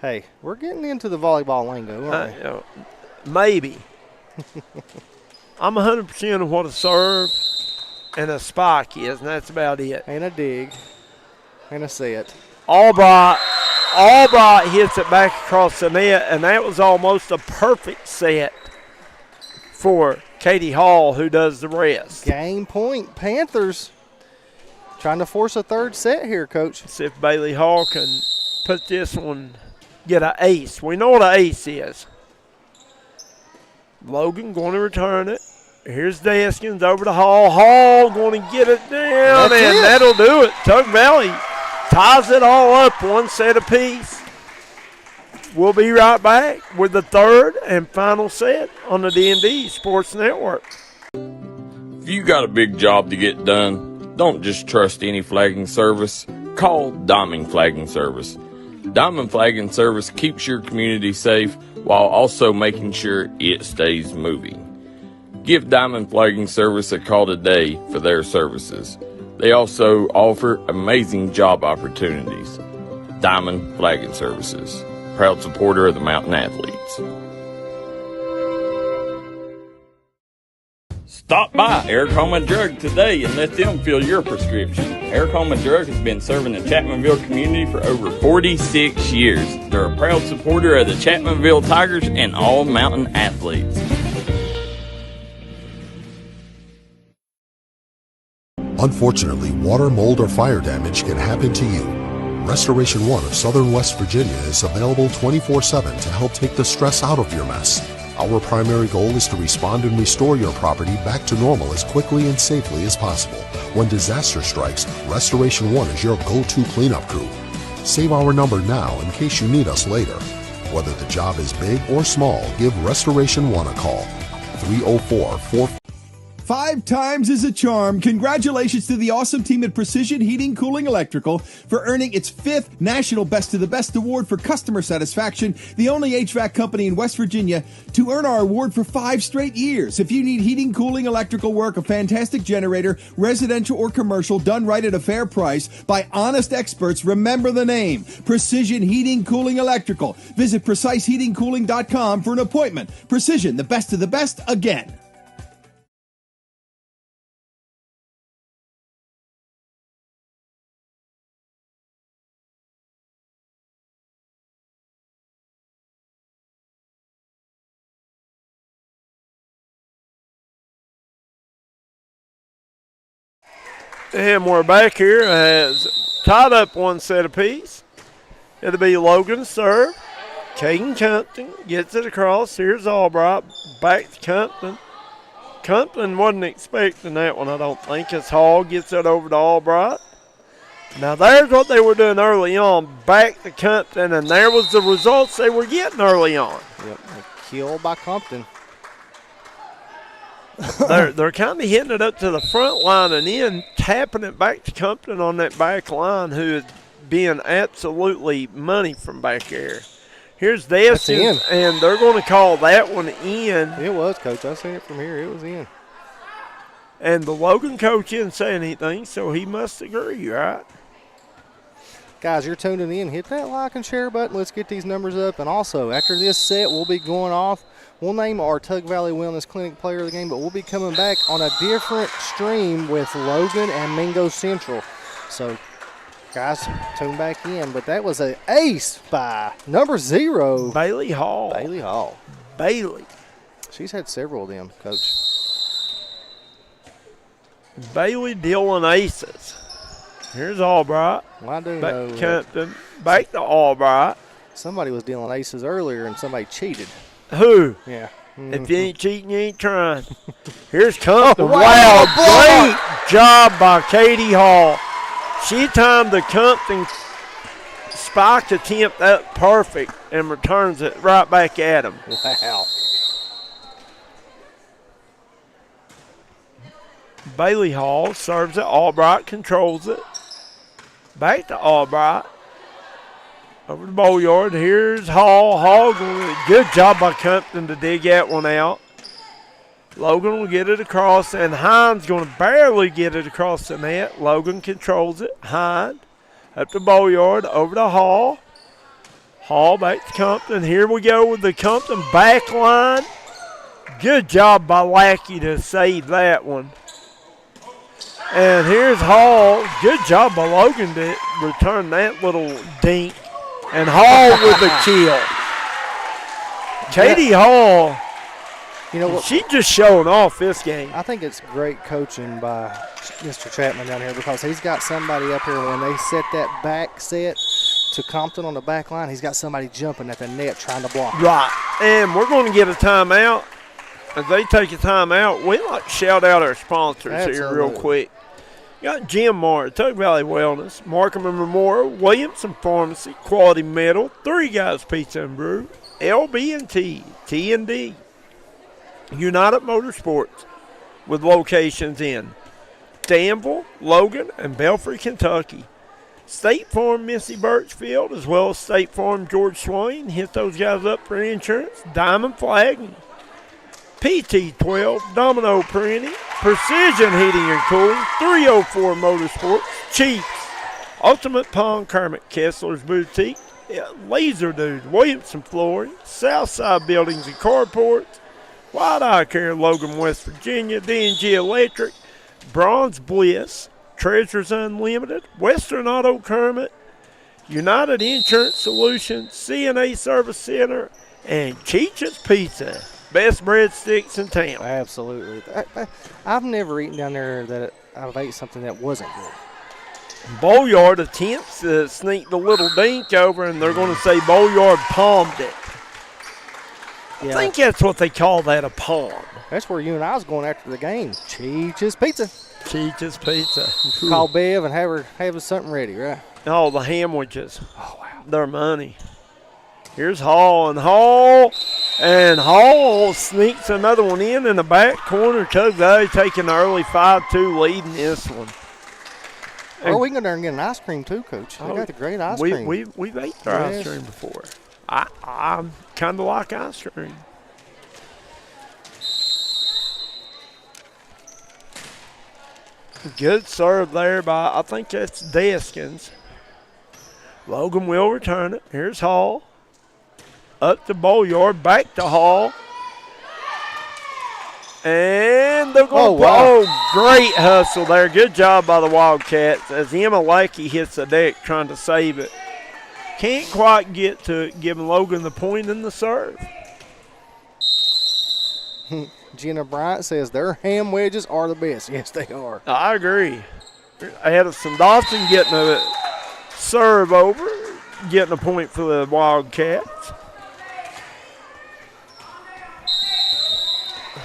Hey, we're getting into the volleyball lingo, aren't we? Maybe. I'm 100% of what a serve and a spike is, and that's about it. And a dig. And a set. Albright hits it back across the net, and that was almost a perfect set for Katie Hall, who does the rest. Game point, Panthers. Trying to force a third set here, Coach. Let's see if Bailey Hall can put this one, get an ace. We know what an ace is. Logan going to return it. Here's Deskins over to Hall. Hall going to get it down, and that'll do it. Tug Valley ties it all up, one set apiece. We'll be right back with the third and final set on the D&D Sports Network. If you got a big job to get done, don't just trust any flagging service. Call Diamond Flagging Service. Diamond Flagging Service keeps your community safe while also making sure it stays moving. Give Diamond Flagging Service a call today for their services. They also offer amazing job opportunities. Diamond Flagging Services, proud supporter of the Mountain Athletes. Stop by Eric Homa Drug today and let them fill your prescription. Eric Homa Drug has been serving the Chapmanville community for over 46 years. They're a proud supporter of the Chapmanville Tigers and all Mountain Athletes. Unfortunately, water, mold, or fire damage can happen to you. Restoration One of Southern West Virginia is available 24/7 to help take the stress out of your mess. Our primary goal is to respond and restore your property back to normal as quickly and safely as possible. When disaster strikes, Restoration One is your go-to cleanup crew. Save our number now in case you need us later. Whether the job is big or small, give Restoration One a call. 304-4... 5 times is a charm. Congratulations to the awesome team at Precision Heating, Cooling, Electrical for earning its 5th National Best of the Best Award for customer satisfaction, the only HVAC company in West Virginia to earn our award for 5 straight years. If you need heating, cooling, electrical work, a fantastic generator, residential or commercial, done right at a fair price by honest experts, remember the name, Precision Heating, Cooling, Electrical. Visit PreciseHeatingCooling.com for an appointment. Precision, the best of the best, again. And we're back here as tied up one set apiece. It'll be Logan's serve. Caden Compton gets it across. Here's Albright. Back to Compton. Compton wasn't expecting that one, I don't think, as Hall gets it over to Albright. Now there's what they were doing early on. Back to Compton, and there was the results they were getting early on. Yep, a kill by Compton. They're kind of hitting it up to the front line and then tapping it back to Compton on that back line, who is being absolutely money from back there. Here's Deskins, and they're going to call that one in. It was, Coach. I seen it from here. It was in. And the Logan coach didn't say anything, so he must agree, right? Guys, you're tuning in. Hit that like and share button. Let's get these numbers up. And also, after this set, we'll be going off. We'll name our Tug Valley Wellness Clinic player of the game, but we'll be coming back on a different stream with Logan and Mingo Central. So, guys, tune back in. But that was an ace by number 0. Bailey Hall. Bailey Hall. Bailey. She's had several of them, Coach. Bailey dealing aces. Here's Albright. Well, I do back know to Compton. Back to Albright. Somebody was dealing aces earlier and somebody cheated. Who? Yeah. If you ain't cheating, you ain't trying. Here's Compton. Oh, wow, wow, great job by Katie Hall. She timed the Compton spike attempt up perfect and returns it right back at him. Wow. Bailey Hall serves it. Albright controls it. Back to Albright. Over the bowl yard. Here's Hall. Hall going. Good job by Compton to dig that one out. Logan will get it across, and Hines going to barely get it across the net. Logan controls it. Hines up the bowl yard. Over to Hall. Hall back to Compton. Here we go with the Compton back line. Good job by Lackey to save that one. And here's Hall. Good job by Logan to return that little dink. And Hall with the kill. Katie Hall, you know what? She just showing off this game. I think it's great coaching by Mr. Chapman down here because he's got somebody up here when they set that back set to Compton on the back line. He's got somebody jumping at the net trying to block. Right. And we're going to get a timeout. As they take a timeout, we like to shout out our sponsors here real quick. Got Jim Mart, Tug Valley Wellness, Markham and Memorial, Williamson Pharmacy, Quality Metal, Three Guys Pizza and Brew, LB&T, T&D, United Motorsports with locations in Danville, Logan, and Belfry, Kentucky. State Farm Missy Birchfield, as well as State Farm George Swain. Hit those guys up for insurance. Diamond Flag, PT12, Domino Printing, Precision Heating and Cooling, 304 Motorsports, Chiefs, Ultimate Pond Kermit, Kessler's Boutique, Laser Dude, Williamson Flooring, Southside Buildings and Carports, White Eye Care, Logan, West Virginia, D&G Electric, Bronze Bliss, Treasures Unlimited, Western Auto Kermit, United Insurance Solutions, CNA Service Center, and Cheech's Pizza. Best breadsticks in town. Absolutely. I've never eaten down there that I've ate something that wasn't good. Bowyard attempts to sneak the little dink over, and they're going to say Bowyard palmed it. Yeah. I think that's what they call that, a palm. That's where you and I was going after the game. Cheech's Pizza. Cheech's Pizza. Call Bev and have something ready, right? Oh, the hamwidges. Oh, wow. They're money. Here's Hall, and Hall sneaks another one in the back corner. Tug Valley taking the early 5-2 lead in this one. And we can go there and get an ice cream too, Coach. They got the great ice cream. We've ate their ice cream before. I kind of like ice cream. Good serve there by, I think that's Deskins. Logan will return it. Here's Hall. Up to Bowyard, back to Hall. And they're going to great hustle there. Good job by the Wildcats as Emma Lackey hits the deck trying to save it. Can't quite get to giving Logan the point in the serve. Jenna Bryant says their ham wedges are the best. Yes, they are. I agree. Addison Dawson getting a serve over, getting a point for the Wildcats.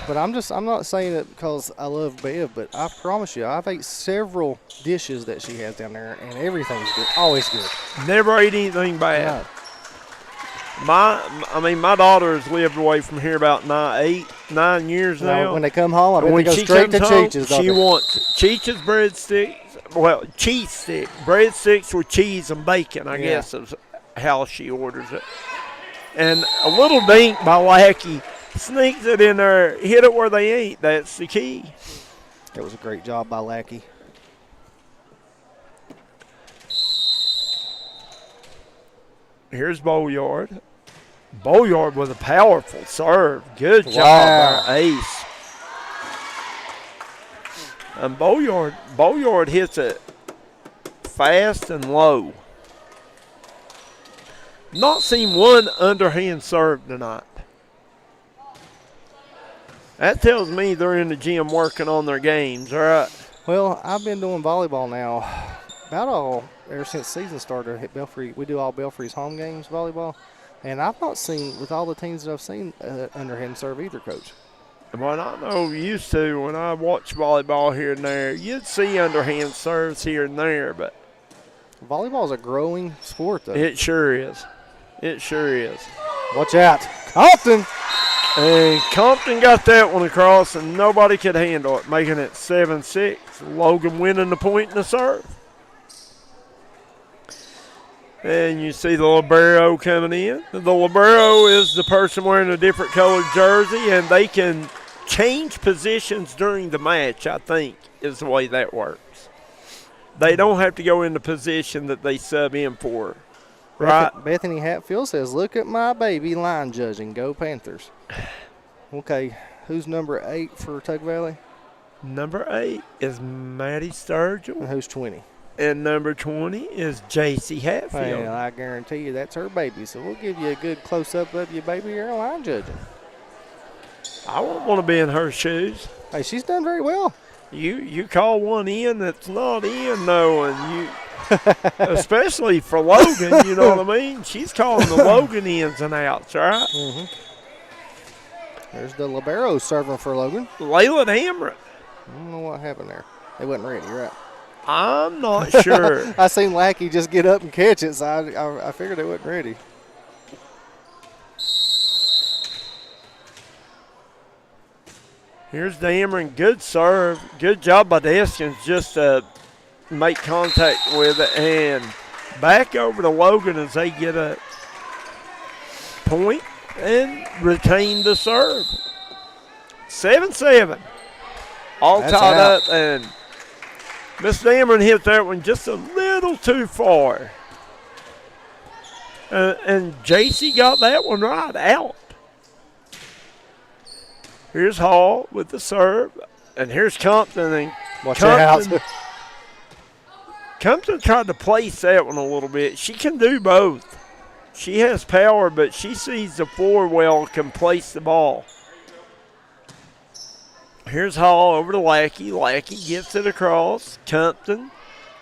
But I'm not saying it because I love Bev, but I promise you, I've ate several dishes that she has down there, and everything's good, always good. Never ate anything bad. No. My daughter has lived away from here about 9 years now. When they come home, I bet they go straight to Cheech's. She wants Cheech's breadsticks, well, cheese stick, breadsticks with cheese and bacon, I guess is how she orders it. And a little dink by Lackey. Sneaks it in there, hit it where they ain't. That's the key. That was a great job by Lackey. Here's Bowyard. Bowyard with a powerful serve. Good job by Ace. And Bowyard hits it fast and low. Not seen one underhand serve tonight. That tells me they're in the gym working on their games, all right? Well, I've been doing volleyball now about all ever since season started at Belfry. We do all Belfry's home games volleyball, and I've not seen with all the teams that I've seen underhand serve either, Coach. Well, I know used to when I watch volleyball here and there, you'd see underhand serves here and there, but volleyball is a growing sport, though. It sure is. It sure is. Watch out, Compton! And Compton got that one across, and nobody could handle it, making it 7-6. Logan winning the point in the serve. And you see the libero coming in. The libero is the person wearing a different colored jersey, and they can change positions during the match, I think, is the way that works. They don't have to go in the position that they sub in for, right? Bethany Hatfield says, look at my baby line judging. Go Panthers. Okay, who's number 8 for Tug Valley? Number 8 is Maddie Sturgill. And who's 20? And number 20 is J.C. Hatfield. Well, I guarantee you that's her baby. So we'll give you a good close-up of your baby here line judging. I wouldn't want to be in her shoes. Hey, she's done very well. You call one in that's not in, though, and you, especially for Logan, you know what I mean? She's calling the Logan ins and outs, right? Mm-hmm. There's the libero serving for Logan. Layla Damron. I don't know what happened there. They wasn't ready, right? I'm not sure. I seen Lackey just get up and catch it, so I figured they wasn't ready. Here's Dameron. Good serve. Good job by Deskins just to make contact with it. And back over to Logan as they get a point and retain the serve. 7-7. All That's tied out. up. And Miss Dameron hit that one just a little too far. And JC got that one right out. Here's Hall with the serve, and here's Compton. And Watch out. Compton tried to place that one a little bit. She can do both. She has power, but she sees the floor well, can place the ball. Here's Hall over to Lackey. Lackey gets it across. Compton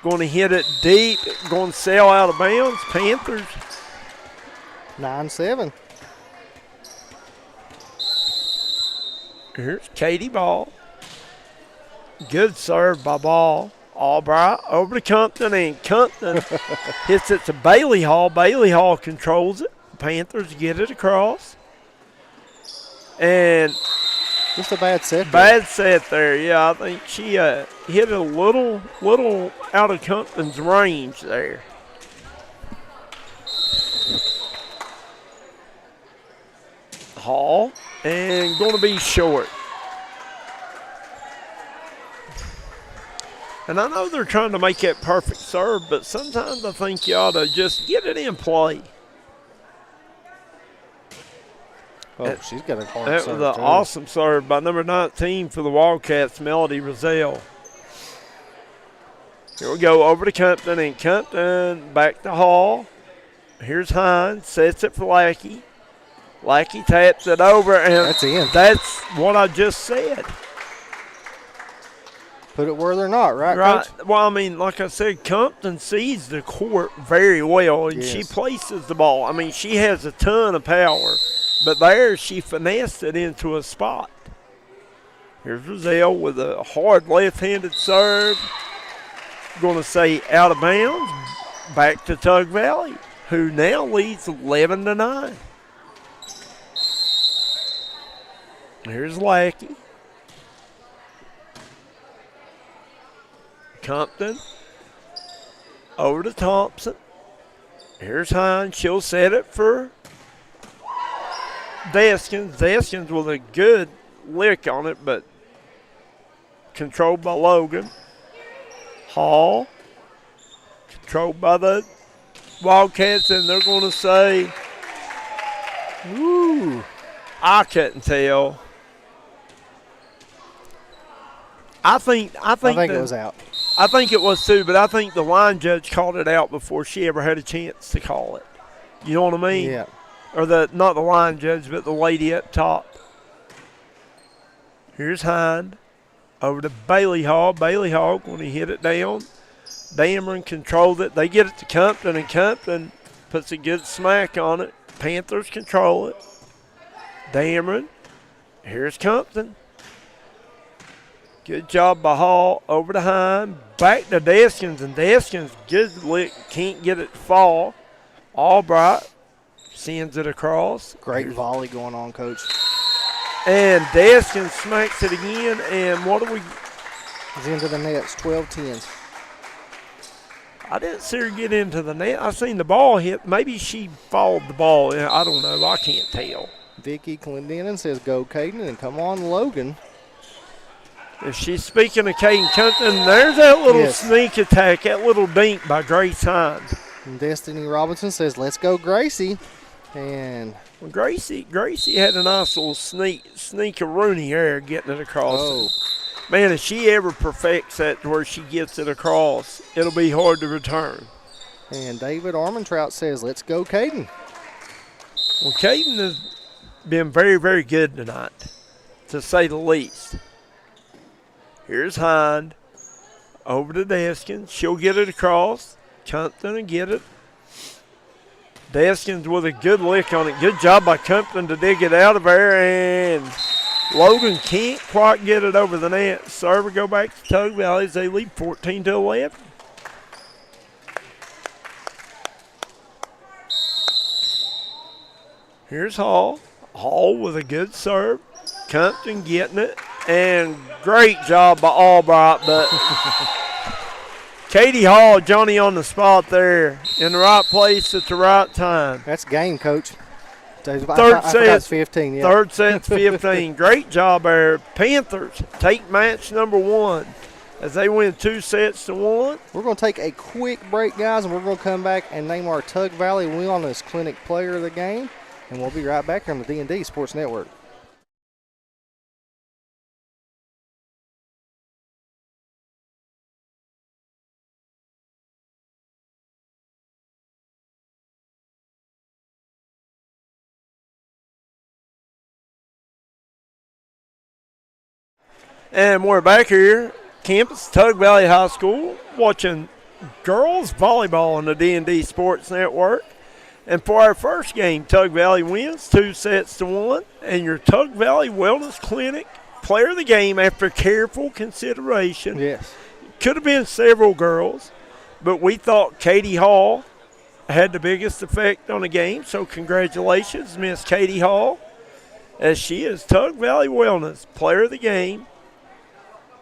going to hit it deep, going to sail out of bounds. Panthers. 9-7. Here's Katie Ball. Good serve by Ball. Albright over to Compton, and Compton hits it to Bailey Hall. Bailey Hall controls it. Panthers get it across. And just a bad set. Bad set there, yeah. I think she hit it a little out of Compton's range there. Hall, and going to be short. And I know they're trying to make that perfect serve, but sometimes I think you ought to just get it in play. Oh, she's got a hard That serve, was an awesome serve by number 19 for the Wildcats, Melody Rozelle. Here we go over to Compton, and Compton back to Hall. Here's Hines, sets it for Lackey. Lackey taps it over, and that's in. That's what I just said. Put it where they're not, right, Coach? Well, I mean, like I said, Compton sees the court very well, and yes, she places the ball. I mean, she has a ton of power, but there she finessed it into a spot. Here's Rozelle with a hard left-handed serve. Going to say out of bounds. Back to Tug Valley, who now leads 11-9. Here's Lackey. Compton over to Thompson. Here's Hines. She'll set it for Deskins. Deskins with a good lick on it, but controlled by Logan. Hall controlled by the Wildcats, and they're going to say, ooh, I couldn't tell. I think it was out. I think it was too, but I think the line judge called it out before she ever had a chance to call it. You know what I mean? Yeah. Or not the line judge, but the lady up top. Here's Hind over to Bailey Hall. Bailey Hall going to hit it down. Dameron controlled it. They get it to Compton, and Compton puts a good smack on it. Panthers control it. Dameron. Here's Compton. Good job by Hall. Over to Hine. Back to Deskins, and Deskins, good lick. Can't get it to fall. Albright sends it across. Great volley going on, Coach. And Deskins smacks it again, and what do we... It's into the net. It's 12-10. I didn't see her get into the net. I seen the ball hit. Maybe she fouled the ball. I don't know. I can't tell. Vicky Clendenin says, go, Caden, and come on, Logan. If she's speaking of Caden Compton, there's that little sneak attack, that little dink by Grace Hines. And Destiny Robinson says, let's go, Gracie. And well, Gracie had a nice little sneak-a-rooney there getting it across. Oh. Man, if she ever perfects that to where she gets it across, it'll be hard to return. And David Armentrout says, let's go, Caden. Well, Caden has been very, very good tonight, to say the least. Here's Hind. Over to Deskins. She'll get it across. Compton will get it. Deskins with a good lick on it. Good job by Compton to dig it out of there, and Logan can't quite get it over the net. Server go back to Tug Valley as they lead 14-11. Here's Hall. Hall with a good serve. Compton getting it. And great job by Albright, but Katie Hall, Johnny on the spot there, in the right place at the right time. That's game, Coach. Third set, 15. Yeah. Third set's 15. Great job there. Panthers take match number 1 as they win 2-1. We're going to take a quick break, guys, and we're going to come back and name our Tug Valley Wellness Clinic player of the game, and we'll be right back here on the D&D Sports Network. And we're back here, campus, Tug Valley High School, watching girls volleyball on the D&D Sports Network. And for our first game, Tug Valley wins 2-1. And your Tug Valley Wellness Clinic player of the game after careful consideration. Yes. Could have been several girls, but we thought Katie Hall had the biggest effect on the game. So congratulations, Miss Katie Hall, as she is Tug Valley Wellness player of the game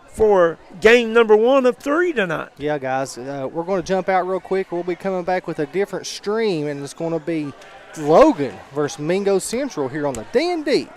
for game number 1 of 3 tonight. Yeah, guys, we're going to jump out real quick. We'll be coming back with a different stream, and it's going to be Logan versus Mingo Central here on the D&D